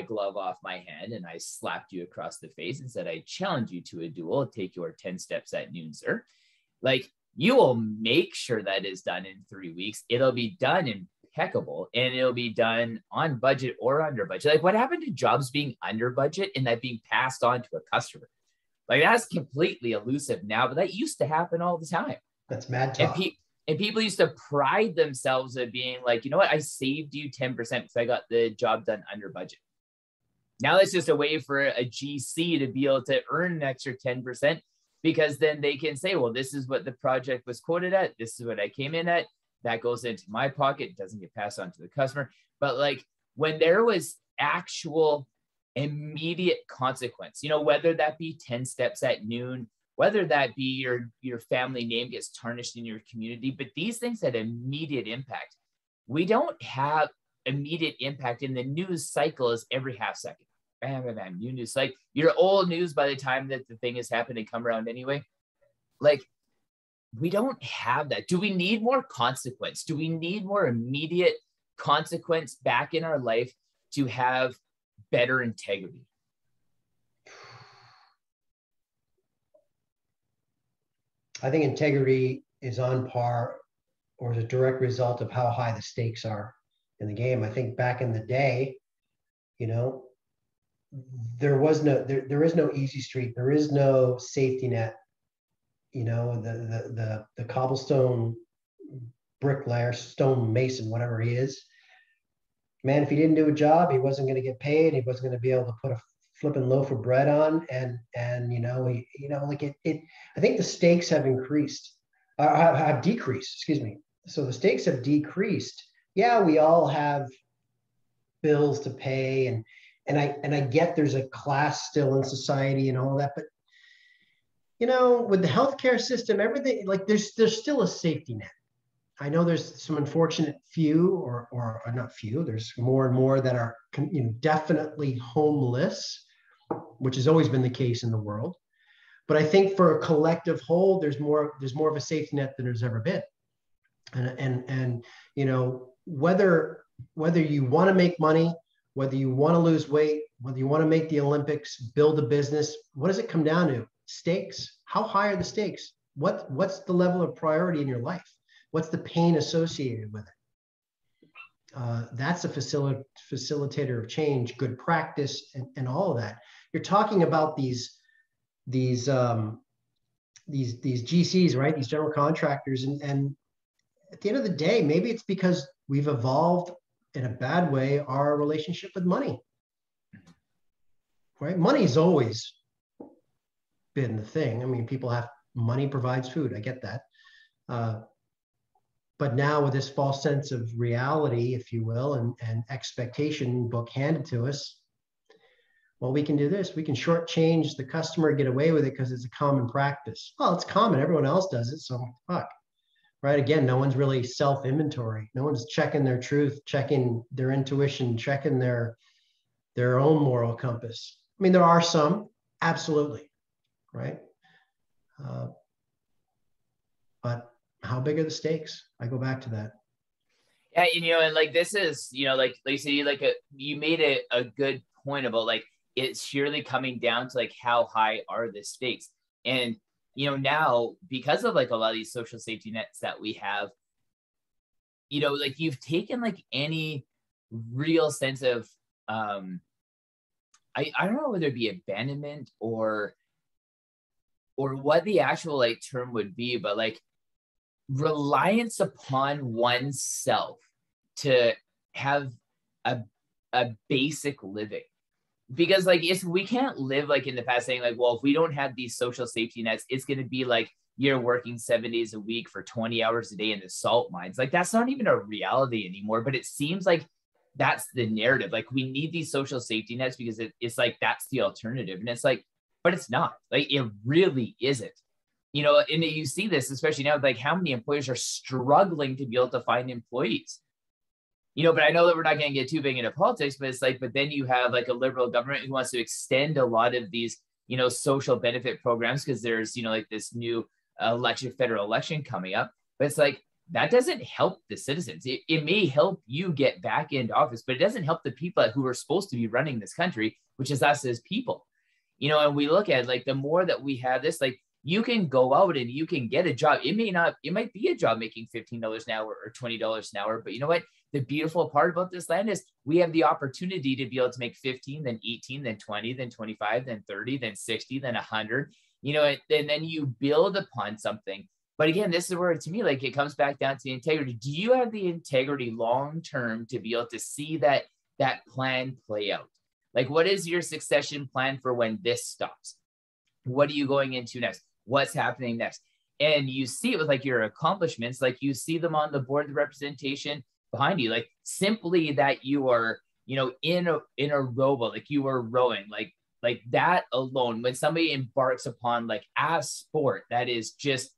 glove off my hand and I slapped you across the face and said, I challenge you to a duel. Take your 10 steps at noon, sir. Like, you will make sure that is done in 3 weeks. It'll be done impeccable, and it'll be done on budget or under budget. Like, what happened to jobs being under budget and that being passed on to a customer? Like, that's completely elusive now, but that used to happen all the time. That's mad talk. And people used to pride themselves of being like, you know what, I saved you 10% because I got the job done under budget. Now it's just a way for a GC to be able to earn an extra 10% because then they can say, well, this is what the project was quoted at. This is what I came in at. That goes into my pocket. It doesn't get passed on to the customer. But like when there was actual immediate consequence, whether that be 10 steps at noon, whether that be your family name gets tarnished in your community, but these things had immediate impact. We don't have immediate impact in the news cycle is every half second. Bam, bam, bam, new news. Like your old news by the time that the thing has happened and come around anyway. Like we don't have that. Do we need more consequence? Do we need more immediate consequence back in our life to have better integrity? I think integrity is on par or is a direct result of how high the stakes are in the game. I think back in the day, there is no easy street. There is no safety net. The cobblestone bricklayer, stone mason, whatever he is, man, if he didn't do a job, he wasn't going to get paid. He wasn't going to be able to put a flipping loaf of bread on. And I think the stakes have increased, have decreased, excuse me. So the stakes have decreased. Yeah, we all have bills to pay and I get there's a class still in society and all that, but with the healthcare system, everything, like there's still a safety net. I know there's some unfortunate few or not few, there's more and more that are definitely homeless, which has always been the case in the world. But I think for a collective whole, there's more of a safety net than there's ever been. And whether you want to make money, whether you want to lose weight, whether you want to make the Olympics, build a business, what does it come down to? Stakes. How high are the stakes? What's the level of priority in your life? What's the pain associated with it? That's a facilitator of change, good practice, and all of that. You're talking about these GCs, right? These general contractors, and at the end of the day, maybe it's because we've evolved in a bad way our relationship with money, right? Money's always been the thing. I mean, money provides food. I get that. But now with this false sense of reality, if you will, and expectation book handed to us, well, we can do this. We can shortchange the customer, get away with it because it's a common practice. Well, it's common. Everyone else does it. So fuck. Right? Again, no one's really self-inventory. No one's checking their truth, checking their intuition, checking their own moral compass. I mean, there are some, absolutely, right? But how big are the stakes? I go back to that. Yeah, and like this is, like you say, you made a good point about like it's surely coming down to like how high are the stakes. And now because of like a lot of these social safety nets that we have, like you've taken like any real sense of I don't know whether it be abandonment or what the actual like term would be, but like reliance upon oneself to have a basic living. Because like we can't live like in the past saying like, well, if we don't have these social safety nets, it's going to be like you're working 7 days a week for 20 hours a day in the salt mines. Like that's not even a reality anymore, but it seems like that's the narrative. Like we need these social safety nets because it's like that's the alternative. And it's like, but it's not. Like it really isn't. And you see this, especially now, like how many employers are struggling to be able to find employees. But I know that we're not going to get too big into politics, but it's like, but then you have like a liberal government who wants to extend a lot of these, social benefit programs because there's, like this new federal election coming up. But it's like, that doesn't help the citizens. It may help you get back into office, but it doesn't help the people who are supposed to be running this country, which is us as people. And we look at like the more that we have this, like you can go out and you can get a job. It might be a job making $15 an hour or $20 an hour, but you know what? The beautiful part about this land is we have the opportunity to be able to make 15, then 18, then 20, then 25, then 30, then 60, then 100, and then you build upon something But again, this is where, to me, like, it comes back down to the integrity. Do you have the integrity long term to be able to see that plan play out? Like, what is your succession plan for when this stops? What are you going into next? What's happening next? And you see it with like your accomplishments, like you see them on the board of representation behind you, like simply that you are, in a rowboat, like you are rowing, like that alone, when somebody embarks upon like a sport that is just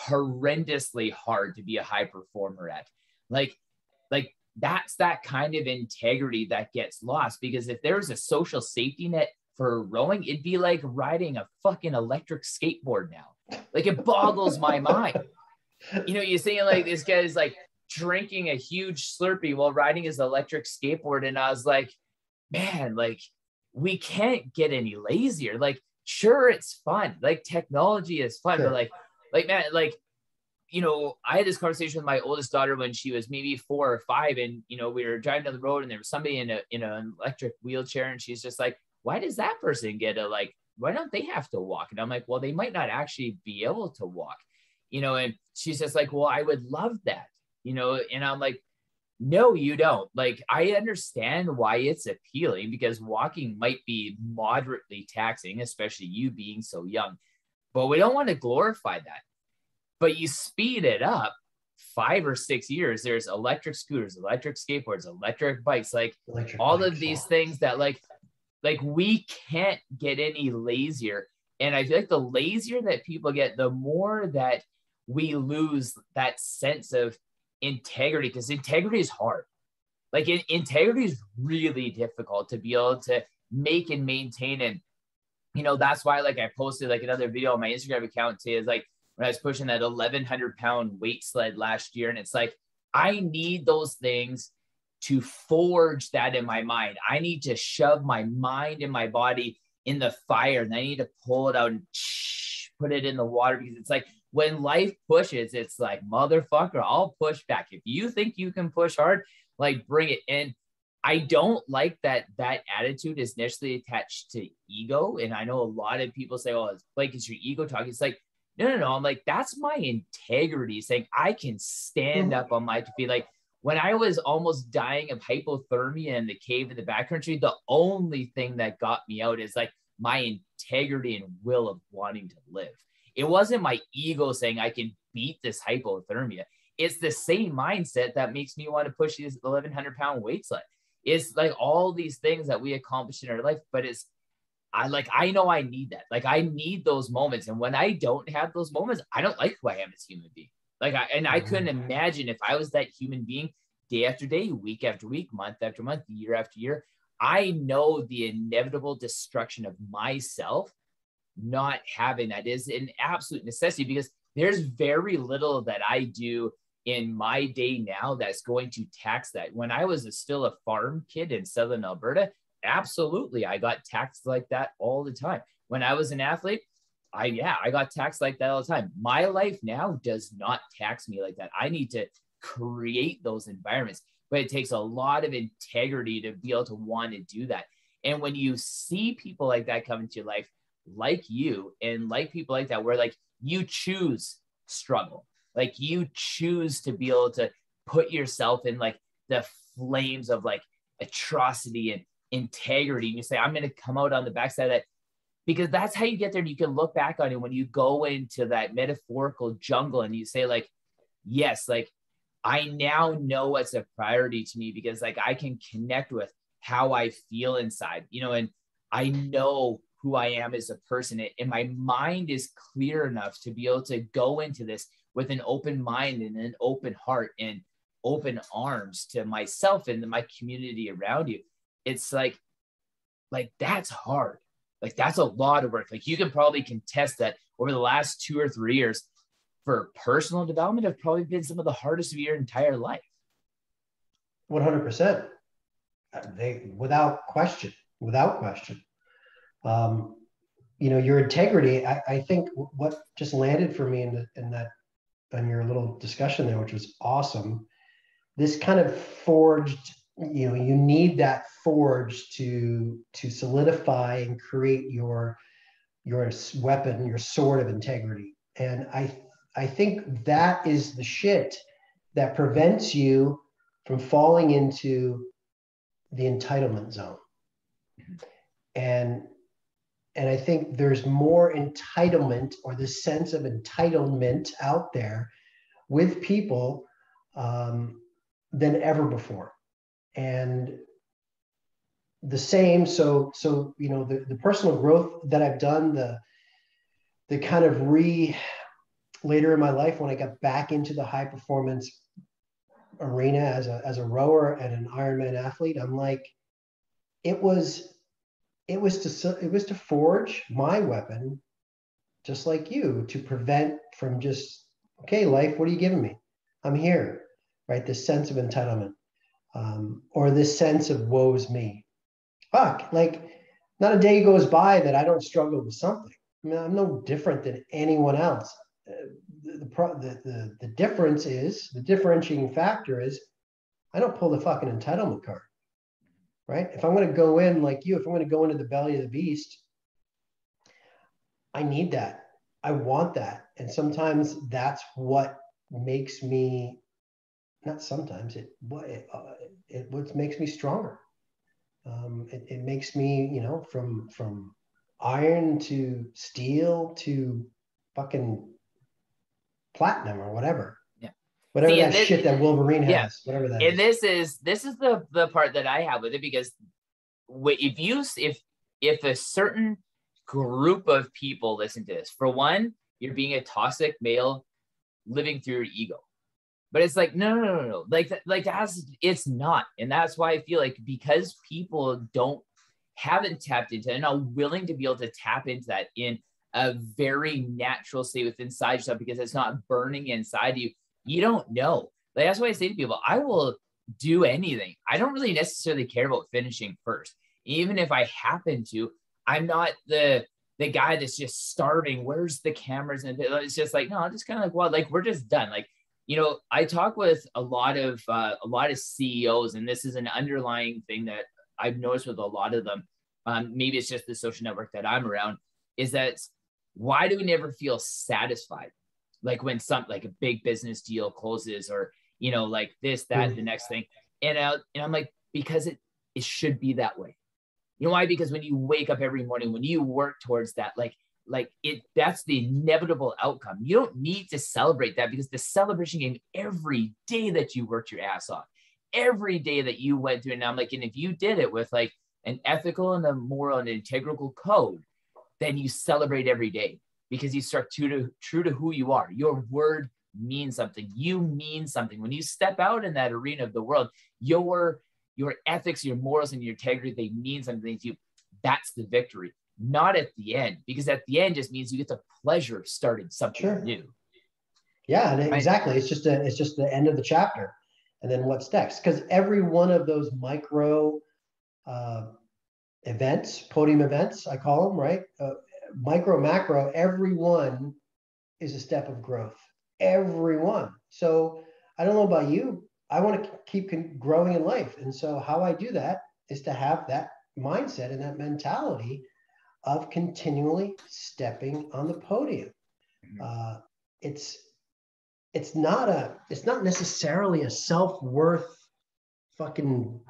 horrendously hard to be a high performer at, like that's that kind of integrity that gets lost. Because if there's a social safety net for rowing, it'd be like riding a fucking electric skateboard now. Like, it boggles my mind. You're saying like this guy is like drinking a huge Slurpee while riding his electric skateboard. And I was like, man, like, we can't get any lazier. Like, sure, it's fun. Like, technology is fun, sure. But like, man, like, I had this conversation with my oldest daughter when she was maybe 4 or 5. And, we were driving down the road and there was somebody in an electric wheelchair. And she's just like, why does that person get why don't they have to walk? And I'm like, well, they might not actually be able to walk, and she's just like, well, I would love that, and I'm like, no, you don't. Like, I understand why it's appealing, because walking might be moderately taxing, especially you being so young, but we don't want to glorify that. But you speed it up 5 or 6 years, there's electric scooters, electric skateboards, electric bikes, like electric all bikes, of these things that like we can't get any lazier. And I feel like the lazier that people get, the more that we lose that sense of integrity, because integrity is hard. Like, integrity is really difficult to be able to make and maintain. And, that's why, like, I posted like another video on my Instagram account today, is like when I was pushing that 1,100-pound weight sled last year. And it's like, I need those things to forge that in my mind. I need to shove my mind and my body in the fire, and I need to pull it out and put it in the water, because it's like, when life pushes, it's like, motherfucker, I'll push back. If you think you can push hard, like, bring it in. I don't like that attitude is initially attached to ego. And I know a lot of people say, oh, it's like, it's your ego talking. It's like, no. I'm like, that's my integrity saying I can stand up on my feet. Like, when I was almost dying of hypothermia in the cave in the backcountry, the only thing that got me out is like my integrity and will of wanting to live. It wasn't my ego saying I can beat this hypothermia. It's the same mindset that makes me want to push this 1,100-pound weight sled. It's like all these things that we accomplish in our life, but I know I need that. Like, I need those moments. And when I don't have those moments, I don't like who I am as a human being. Like, I couldn't imagine if I was that human being day after day, week after week, month after month, year after year. I know the inevitable destruction of myself. Not having that is an absolute necessity, because there's very little that I do in my day now that's going to tax that. When I was still a farm kid in Southern Alberta, absolutely, I got taxed like that all the time. When I was an athlete, I got taxed like that all the time. My life now does not tax me like that. I need to create those environments, but it takes a lot of integrity to be able to want to do that. And when you see people like that come into your life, like you, and like people like that, where like you choose struggle, like you choose to be able to put yourself in like the flames of like atrocity and integrity, and you say, I'm going to come out on the backside of that, because that's how you get there. And you can look back on it when you go into that metaphorical jungle and you say like, yes, like I now know what's a priority to me, because like I can connect with how I feel inside, and I know who I am as a person. And my mind is clear enough to be able to go into this with an open mind and an open heart and open arms to myself and my community around you. It's like that's hard. Like, that's a lot of work. Like, you can probably contest that over the last 2 or 3 years for personal development have probably been some of the hardest of your entire life. 100%. Without question. Your integrity, I think what just landed for me in that, on your little discussion there, which was awesome. This kind of forged, you need that forge to solidify and create your weapon, your sword of integrity. And I think that is the shit that prevents you from falling into the entitlement zone. And I think there's more entitlement, or this sense of entitlement out there with people than ever before. And the same, so you know, the personal growth that I've done, the kind of later in my life when I got back into the high performance arena as a rower and an Ironman athlete, I'm like, it was to forge my weapon, just like you, to prevent from just, okay, life, what are you giving me? I'm here, right? This sense of entitlement, or this sense of woe's me. Fuck, like, not a day goes by that I don't struggle with something. I mean, I'm no different than anyone else. The difference is, the differentiating factor is, I don't pull the fucking entitlement card, right? If I'm going to go in like you, if I'm going to go into the belly of the beast, I need that. I want that. And sometimes that's what makes me, not sometimes, what makes me stronger. It makes me, you know, from iron to steel to fucking platinum or whatever. Yeah. Whatever See, that shit that Wolverine has, whatever that and is. this is the part that I have with it, because if a certain group of people listen to this, for one, you're being a toxic male living through your ego. But it's like, no. Like that's, it's not. And that's why I feel like, because people haven't tapped into and are willing to be able to tap into that in a very natural state within inside yourself, because it's not burning inside you. You don't know. Like, that's why I say to people, I will do anything. I don't really necessarily care about finishing first. Even if I happen to, I'm not the guy that's just starving. Where's the cameras? And it's just like, no, I'm just kind of like, well, like, we're just done. Like, you know, I talk with a lot of CEOs, and this is an underlying thing that I've noticed with a lot of them. Maybe it's just the social network that I'm around, is that why do we never feel satisfied? Like when like a big business deal closes, or, you know, like this, that, the next thing. And I'm like, because it should be that way. You know why? Because when you wake up every morning, when you work towards that, that's the inevitable outcome. You don't need to celebrate that, because the celebration game every day that you worked your ass off, every day that you went through. And I'm like, and if you did it with like an ethical and a moral and integral code, then you celebrate every day, because you start true to who you are. Your word means something. You mean something. When you step out in that arena of the world, your ethics, your morals, and your integrity, they mean something to you. That's the victory. Not at the end, because at the end just means you get the pleasure of starting something new. Yeah, and exactly. It's just the end of the chapter, and then what's next? Because every one of those micro events, podium events, I call them, right? Micro, macro, every one is a step of growth. Every one. So I don't know about you. I want to keep growing in life, and so how I do that is to have that mindset and that mentality of continually stepping on the podium. It's not necessarily a self-worth fucking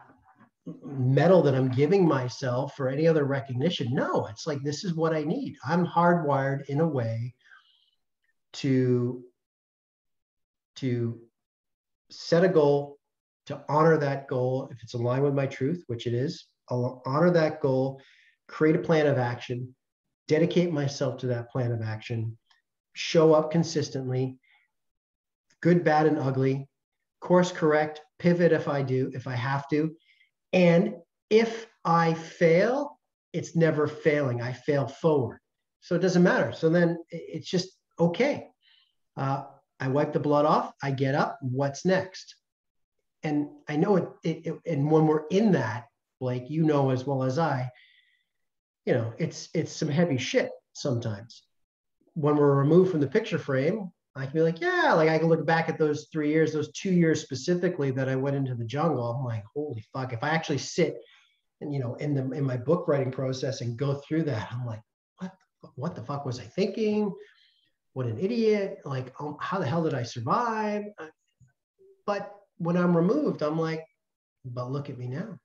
medal that I'm giving myself or any other recognition. No, it's like, this is what I need. I'm hardwired in a way to set a goal, to honor that goal. If it's aligned with my truth, which it is, I'll honor that goal, create a plan of action, dedicate myself to that plan of action, show up consistently, good, bad, and ugly, course correct, pivot if I have to. And if I fail, it's never failing. I fail forward. So it doesn't matter. So then it's just, okay. I wipe the blood off. I get up. What's next? And I know and when we're in that, Blake, you know as well as I, you know, it's some heavy shit sometimes. When we're removed from the picture frame, I can be like, yeah, like I can look back at those 3 years, those 2 years specifically that I went into the jungle. I'm like, holy fuck. If I actually sit and, you know, in my book writing process and go through that, I'm like, what the fuck was I thinking? what an idiot. Like, oh, how the hell did I survive? But when I'm removed, I'm like, but look at me now,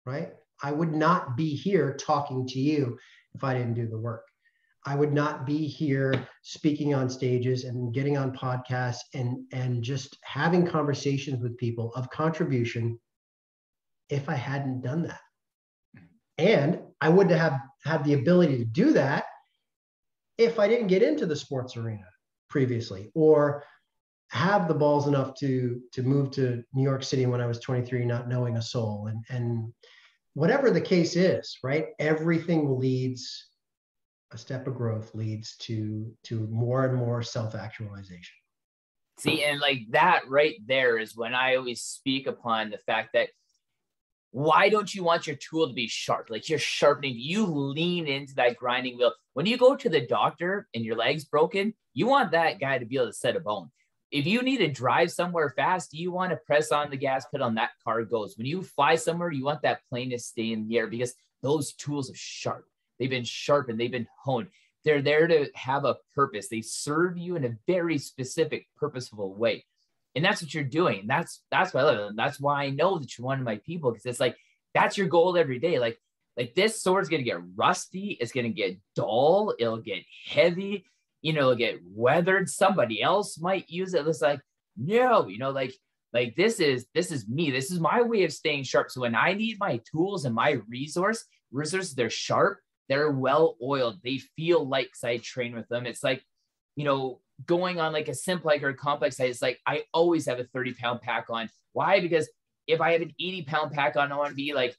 right? I would not be here talking to you if I didn't do the work. I would not be here speaking on stages and getting on podcasts and just having conversations with people of contribution if I hadn't done that. And I wouldn't have had the ability to do that if I didn't get into the sports arena previously, or have the balls enough to move to New York City when I was 23, not knowing a soul. And whatever the case is, right? Everything leads, a step of growth leads to more and more self-actualization. See, and like that right there is when I always speak upon the fact that why don't you want your tool to be sharp? Like you're sharpening, you lean into that grinding wheel. When you go to the doctor and your leg's broken, you want that guy to be able to set a bone. If you need to drive somewhere fast, you want to press on the gas pedal and that car goes. When you fly somewhere, you want that plane to stay in the air because those tools are sharp. They've been sharpened. They've been honed. They're there to have a purpose. They serve you in a very specific, purposeful way. And that's what you're doing. That's why I love it. And that's why I know that you're one of my people, because it's like, that's your goal every day. Like this sword's going to get rusty. It's going to get dull. It'll get heavy. It'll get weathered. Somebody else might use it. It's like, no, like this is me. This is my way of staying sharp. So when I need my tools and my resources, they're sharp. They're well oiled. They feel like, because I train with them. It's like, going on like a simplex or a complex side, it's like I always have a 30-pound pack on. Why? Because if I have an 80-pound pack on, I want to be like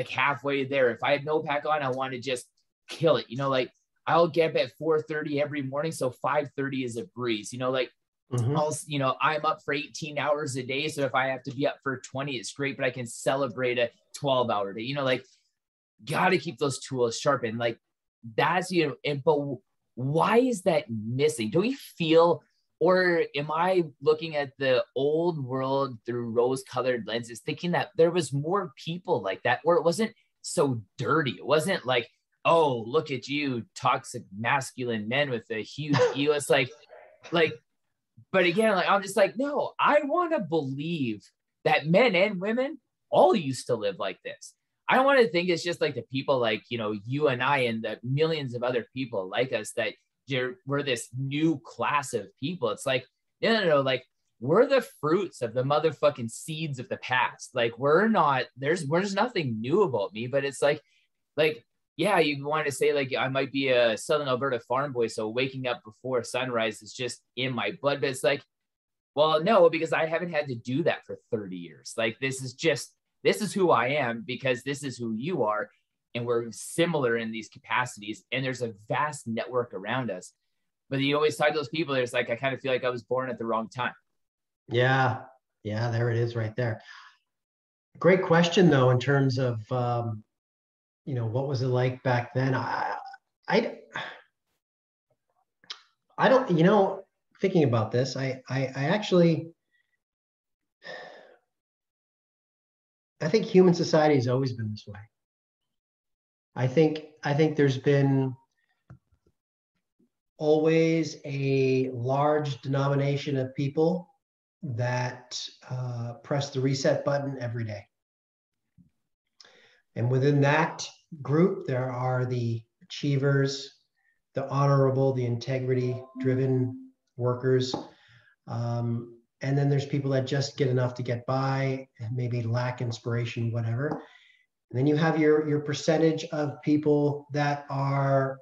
halfway there. If I have no pack on, I want to just kill it. Like I'll get up at 4:30 every morning, so 5:30 is a breeze. I'm up for 18 hours a day, so if I have to be up for 20, it's great. But I can celebrate a 12-hour day. Got to keep those tools sharp, and like that's but why is that missing? Do we feel, or am I looking at the old world through rose-colored lenses, thinking that there was more people like that, where it wasn't so dirty? It wasn't like, oh, look at you, toxic masculine men with a huge ego. It's like, but again, like I'm just like, no, I want to believe that men and women all used to live like this. I don't want to think it's just like the people like, you and I and the millions of other people like us that we're this new class of people. It's like, no, like we're the fruits of the motherfucking seeds of the past. Like we're not, there's nothing new about me, but it's like, yeah, you want to say like I might be a Southern Alberta farm boy, so waking up before sunrise is just in my blood. But it's like, well, no, because I haven't had to do that for 30 years. Like this is who I am because this is who you are. And we're similar in these capacities. And there's a vast network around us. But you always talk to those people, there's like, I kind of feel like I was born at the wrong time. Yeah. Yeah, there it is right there. Great question, though, in terms of, what was it like back then? I don't, thinking about this, I actually, I think human society has always been this way. I think there's been always a large denomination of people that press the reset button every day. And within that group, there are the achievers, the honorable, the integrity-driven workers. And then there's people that just get enough to get by and maybe lack inspiration, whatever. And then you have your percentage of people that are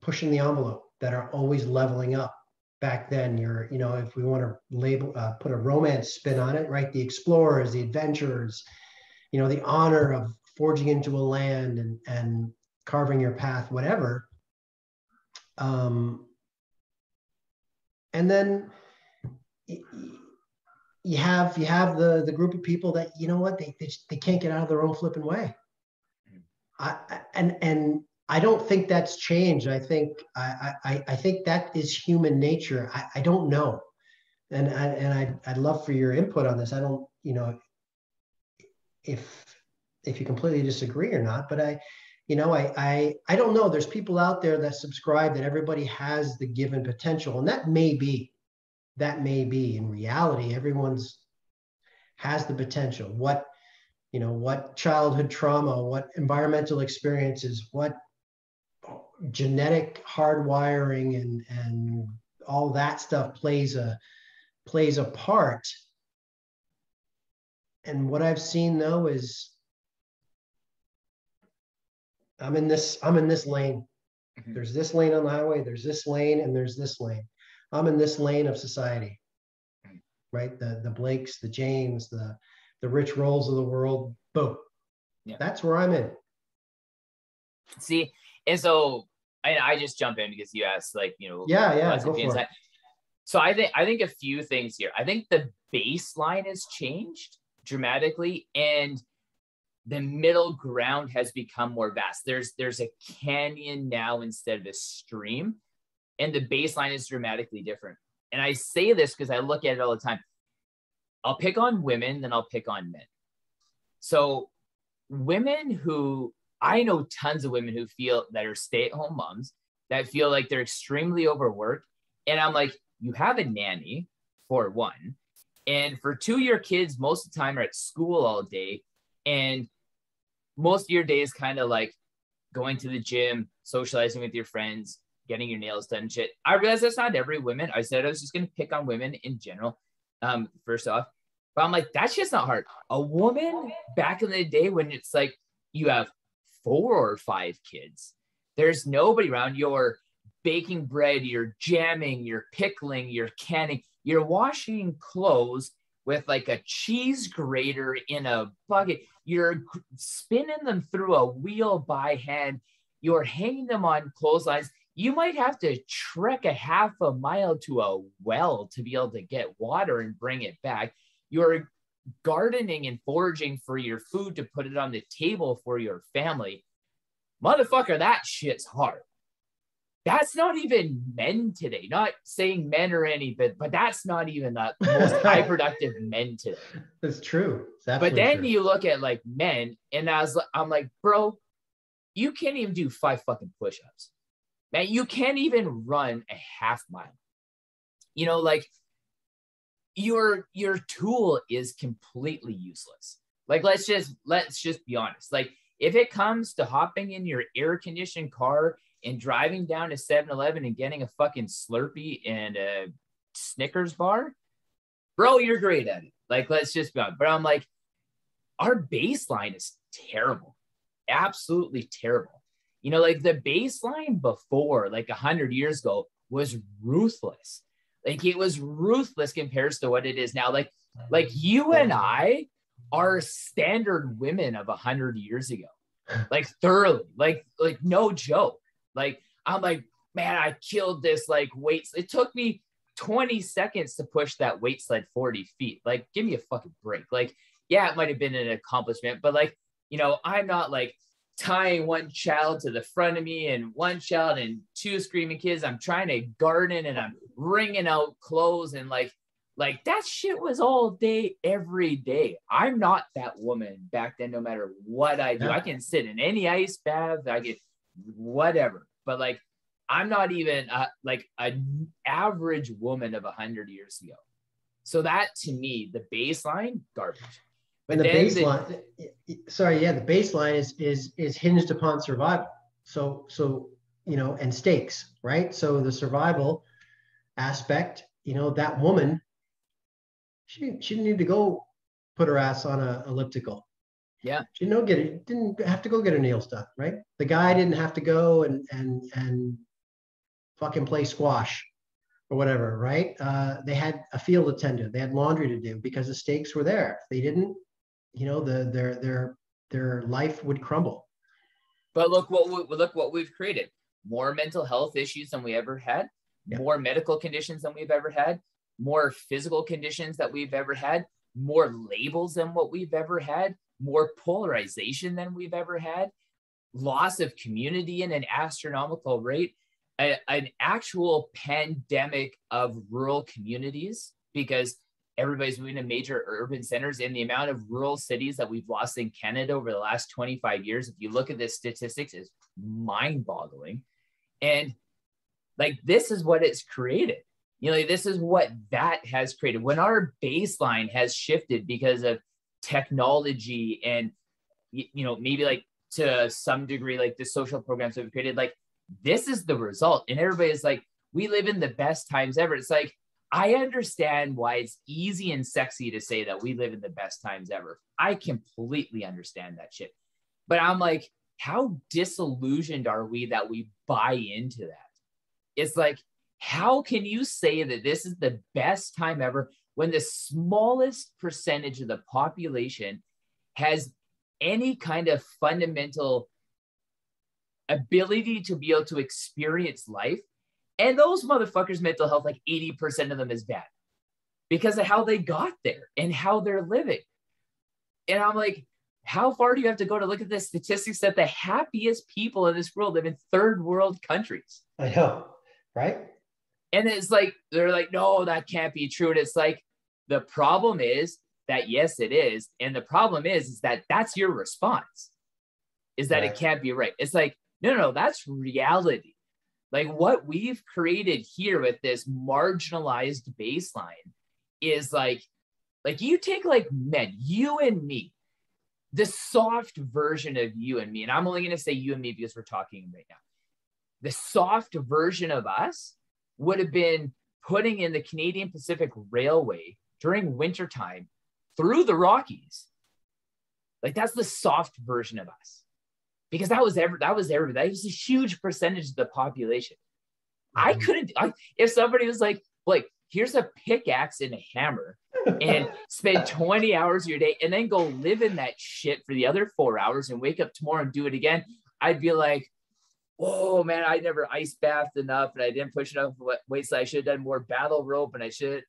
pushing the envelope, that are always leveling up. Back then, if we want to label, put a romance spin on it, right? The explorers, the adventurers, the honor of forging into a land and carving your path, whatever. And then you have the group of people that, they can't get out of their own flipping way. And I don't think that's changed. I think that is human nature. I don't know. And I'd love for your input on this. I don't, if you completely disagree or not, but I don't know. There's people out there that subscribe that everybody has the given potential, and that may be in reality. Everyone's has the potential. What childhood trauma, what environmental experiences, what genetic hardwiring and all that stuff plays a part. And what I've seen though is I'm in this lane. Mhm. There's this lane on the highway, there's this lane, and there's this lane. I'm in this lane of society, right? The Blakes, the James, the Rich Rolls of the world. Boom. Yeah. That's where I'm in. See, and so I just jump in because you asked, like, Yeah, go for it. So I think a few things here. I think the baseline has changed dramatically, and the middle ground has become more vast. There's a canyon now instead of a stream, and the baseline is dramatically different. And I say this because I look at it all the time. I'll pick on women, then I'll pick on men. So women who, I know tons of women who feel that are stay-at-home moms that feel like they're extremely overworked. And I'm like, you have a nanny for one. And for two, your kids most of the time are at school all day. And most of your day is kind of like going to the gym, socializing with your friends, getting your nails done and shit. I realize that's not every woman. I said I was just going to pick on women in general, first off. But I'm like, that shit's not hard. A woman back in the day when it's like you have 4 or 5 kids, there's nobody around. You're baking bread, you're jamming, you're pickling, you're canning, you're washing clothes with like a cheese grater in a bucket. You're spinning them through a wheel by hand. You're hanging them on clotheslines. You might have to trek a half a mile to a well to be able to get water and bring it back. You're gardening and foraging for your food to put it on the table for your family. Motherfucker, that shit's hard. That's not even men today. Not saying men or anything, but that's not even the most high productive men today. That's true. But then you look at like men, and I'm like, bro, you can't even do 5 fucking push-ups. Man, you can't even run a half mile. Like your tool is completely useless. Like, let's just be honest. Like, if it comes to hopping in your air-conditioned car and driving down to 7-Eleven and getting a fucking Slurpee and a Snickers bar, bro, you're great at it. Like, let's just be honest. But I'm like, our baseline is terrible. Absolutely terrible. Like the baseline before, like 100 years ago, was ruthless. Like, it was ruthless compared to what it is now. Like you and I are standard women of 100 years ago. Like, thoroughly. Like no joke. Like, I'm like, man, I killed this like weight. It took me 20 seconds to push that weight sled 40 feet. Like, give me a fucking break. Like, yeah, it might have been an accomplishment, but like, I'm not like tying one child to the front of me and one child and 2 screaming kids. I'm trying to garden and I'm wringing out clothes, and like that shit was all day, every day. I'm not that woman back then, no matter what I do. Yeah. I can sit in any ice bath. I get whatever, but like, I'm not even like an average woman of 100 years ago. So that, to me, the baseline, garbage. But the baseline, the baseline is hinged upon survival. So and stakes, right? So the survival aspect, that woman, she didn't need to go put her ass on a elliptical. Yeah. She didn't have to go get her nails done, right? The guy didn't have to go and fucking play squash or whatever, right? They had a field attendant. They had laundry to do because the stakes were there. If they didn't, their life would crumble. But look what we've created: more mental health issues than we ever had, more medical conditions than we've ever had, more physical conditions that we've ever had, more labels than what we've ever had, more polarization than we've ever had, loss of community in an astronomical rate, an actual pandemic of rural communities, because everybody's moving to major urban centers, and the amount of rural cities that we've lost in Canada over the last 25 years, if you look at the statistics, is mind-boggling. And like, this is what it's created. You know, this is what that has created. When our baseline has shifted because of technology and, you know, maybe like to some degree, like the social programs that we've created, like this is the result. And everybody's like, we live in the best times ever. It's like, I understand why it's easy and sexy to say that we live in the best times ever. I completely understand that shit. But I'm like, how disillusioned are we that we buy into that? It's like, how can you say that this is the best time ever when the smallest percentage of the population has any kind of fundamental ability to be able to experience life? And those motherfuckers' mental health, like 80% of them is bad because of how they got there and how they're living. And I'm like, how far do you have to go to look at the statistics that the happiest people in this world live in third world countries? I know, right? And it's like, they're like, no, that can't be true. And it's like, the problem is that, yes, it is. And the problem is that that's your response, is that It can't be right. It's like, no, that's reality. Like what we've created here with this marginalized baseline is like you take like men, you and me, the soft version of you and me. And I'm only going to say you and me because we're talking right now. The soft version of us would have been putting in the Canadian Pacific Railway during wintertime through the Rockies. Like that's the soft version of us. Because that was everybody. That was a huge percentage of the population. I couldn't, if somebody was like, here's a pickaxe and a hammer and spend 20 hours of your day and then go live in that shit for the other 4 hours and wake up tomorrow and do it again, I'd be like, oh man, I never ice bathed enough and I didn't push enough weights. So I should have done more battle rope and I should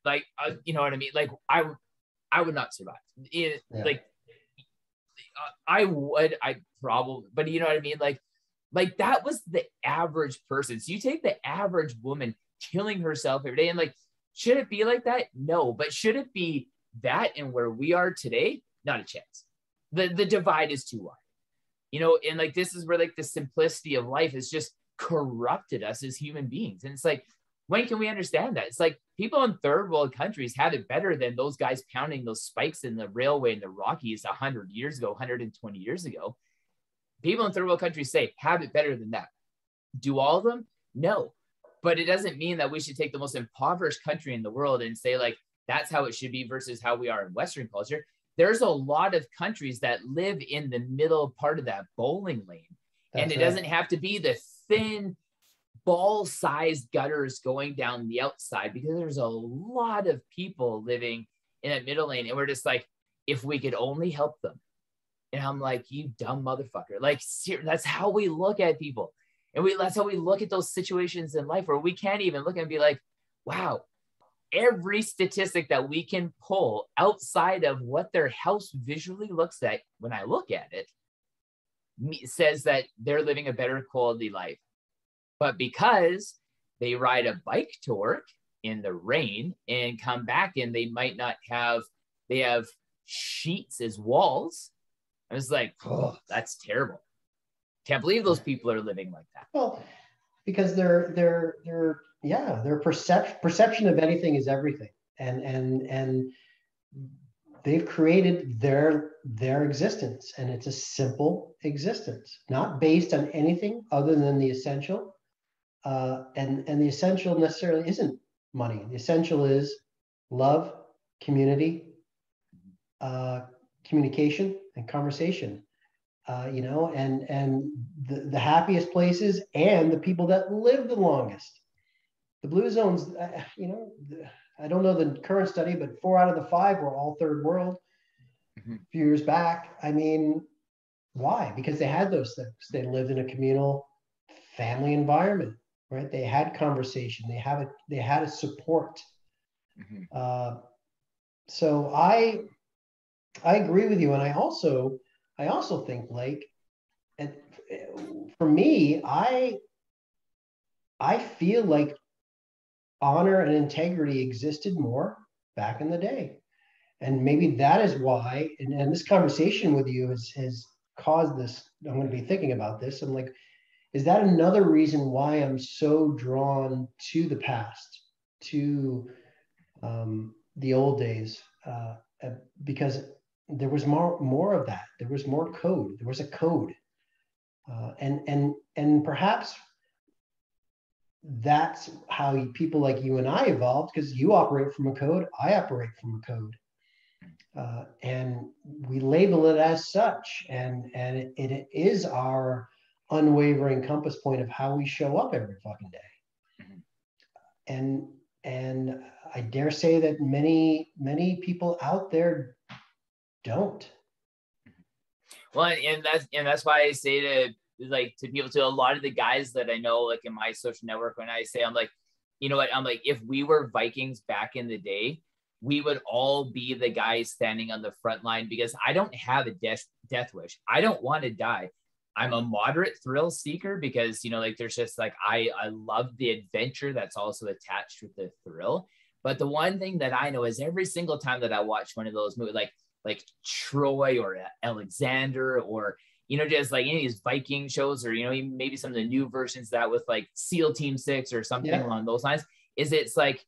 you know what I mean? Like I would not survive. Like I probably, but you know what I mean? Like that was the average person. So you take the average woman killing herself every day and like, should it be like that? No, but should it be that and where we are today? Not a chance. The divide is too wide, you know? And like, this is where like the simplicity of life has just corrupted us as human beings. And it's like, when can we understand that? It's like people in third world countries have it better than those guys pounding those spikes in the railway in the Rockies 100 years ago, 120 years ago. People in third world countries say have it better than that. Do all of them? No. But it doesn't mean that we should take the most impoverished country in the world and say like, that's how it should be versus how we are in Western culture. There's a lot of countries that live in the middle part of that bowling lane. And it doesn't have to be the thin, ball-sized gutters going down the outside, because there's a lot of people living in that middle lane. And we're just like, if we could only help them. And I'm like, you dumb motherfucker. Like, that's how we look at people. And that's how we look at those situations in life where we can't even look and be like, wow, every statistic that we can pull outside of what their house visually looks like when I look at it says that they're living a better quality life. But because they ride a bike to work in the rain and come back and they have sheets as walls. I was like, oh, that's terrible. Can't believe those people are living like that. Well, because their perception of anything is everything. And they've created their existence, and it's a simple existence, not based on anything other than the essential. And the essential necessarily isn't money. The essential is love, community, communication, and conversation. And the happiest places and the people that live the longest. The blue zones, I don't know the current study, but 4 out of the 5 were all third world. A few years back. I mean, why? Because they had those things. They lived in a communal family environment, right? They had conversation. They had a support. So I agree with you, and I also think, Blake, and for me, I feel like honor and integrity existed more back in the day. And maybe that is why, and this conversation with you has caused this. I'm going to be thinking about this. I'm like, is that another reason why I'm so drawn to the past, to the old days? Because there was more of that. There was more code. There was a code, and perhaps that's how people like you and I evolved, because you operate from a code, I operate from a code, and we label it as such, and it is our unwavering compass point of how we show up every fucking day. And I dare say that many people out there don't. Well, and that's why I say to people, to a lot of the guys that I know, like in my social network, when I say, I'm like, you know what, I'm like, if we were Vikings back in the day, we would all be the guys standing on the front line, because I don't have a death wish. I don't want to die. I'm a moderate thrill seeker, because, you know, like there's just like, I love the adventure that's also attached with the thrill. But the one thing that I know is every single time that I watch one of those movies, like Troy or Alexander, or, you know, just like any of these Viking shows, or, you know, even maybe some of the new versions of that with like SEAL Team 6 or something along those lines, is it's like,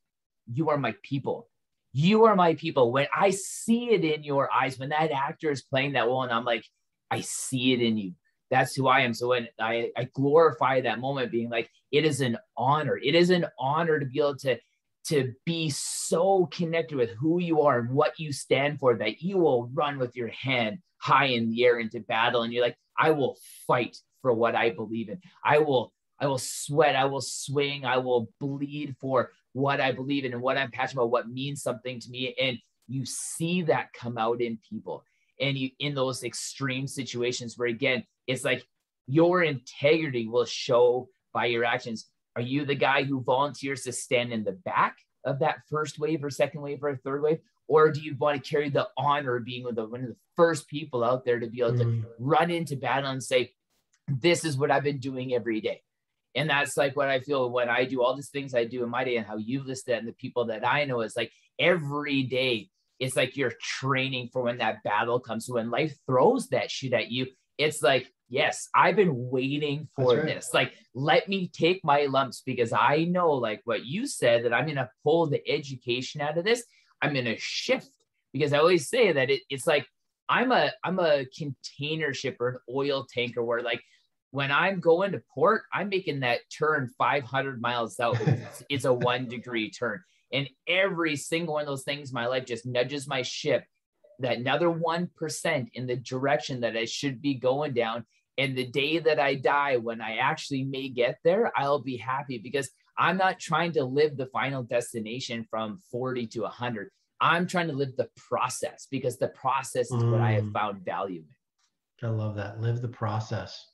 you are my people. You are my people. When I see it in your eyes, when that actor is playing that role, and I'm like, I see it in you. That's who I am. So when I glorify that moment, being like, it is an honor. It is an honor to be able to be so connected with who you are and what you stand for, that you will run with your hand high in the air into battle. And you're like, I will fight for what I believe in. I will sweat. I will swing. I will bleed for what I believe in and what I'm passionate about, what means something to me. And you see that come out in people. And you, in those extreme situations where, again, it's like your integrity will show by your actions. Are you the guy who volunteers to stand in the back of that first wave or second wave or third wave? Or do you want to carry the honor of being one of the first people out there to be able to run into battle and say, this is what I've been doing every day? And that's like what I feel when I do all these things I do in my day, and how you've listed and the people that I know, is like every day, it's like you're training for when that battle comes. So when life throws that shit at you, it's like, yes, I've been waiting for this. Like, let me take my lumps, because I know, like what you said, that I'm going to pull the education out of this. I'm going to shift, because I always say that it's like, I'm a container shipper, an oil tanker, where like, when I'm going to port, I'm making that turn 500 miles out. It's a 1 degree turn. And every single one of those things in my life just nudges my ship that another 1% in the direction that I should be going down. And the day that I die, when I actually may get there, I'll be happy, because I'm not trying to live the final destination from 40 to 100. I'm trying to live the process, because the process is what I have found value in. I love that. Live the process.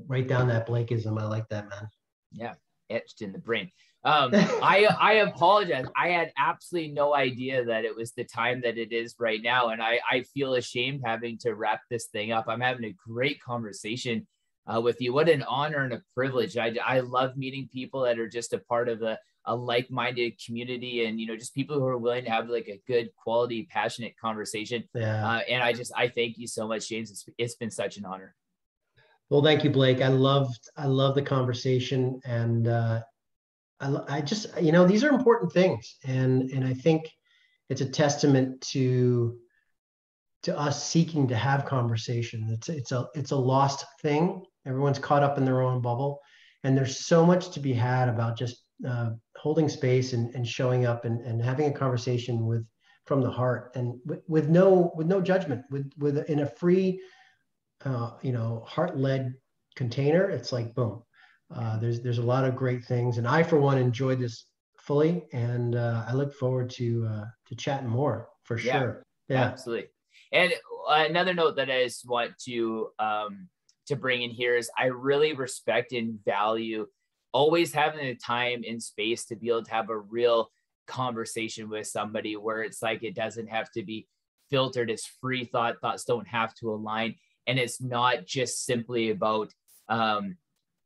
Write down that Blakeism. I like that, man. Yeah, etched in the brain. I apologize. I had absolutely no idea that it was the time that it is right now. And I feel ashamed having to wrap this thing up. I'm having a great conversation with you. What an honor and a privilege. I love meeting people that are just a part of a like-minded community, and, you know, just people who are willing to have like a good quality, passionate conversation. And I thank you so much, James. It's been such an honor. Well, thank you, Blake. I love the conversation, and I just, you know, these are important things, and I think it's a testament to us seeking to have conversation. It's a lost thing. Everyone's caught up in their own bubble, and there's so much to be had about just holding space and showing up and having a conversation from the heart, and with no judgment, with in a free, you know, heart-led container. It's like, boom. There's a lot of great things, and I, for one, enjoyed this fully, and I look forward to chatting more for sure. Yeah, absolutely. And another note that I just want to bring in here is, I really respect and value always having the time and space to be able to have a real conversation with somebody, where it's like, it doesn't have to be filtered. It's free thoughts don't have to align, and it's not just simply about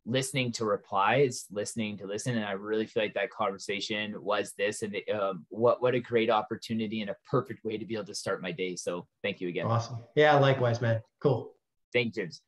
listening to replies, listening to listen. And I really feel like that conversation was this, and what a great opportunity and a perfect way to be able to start my day. So thank you again. Awesome. Yeah, likewise, man. Cool. Thank you, James.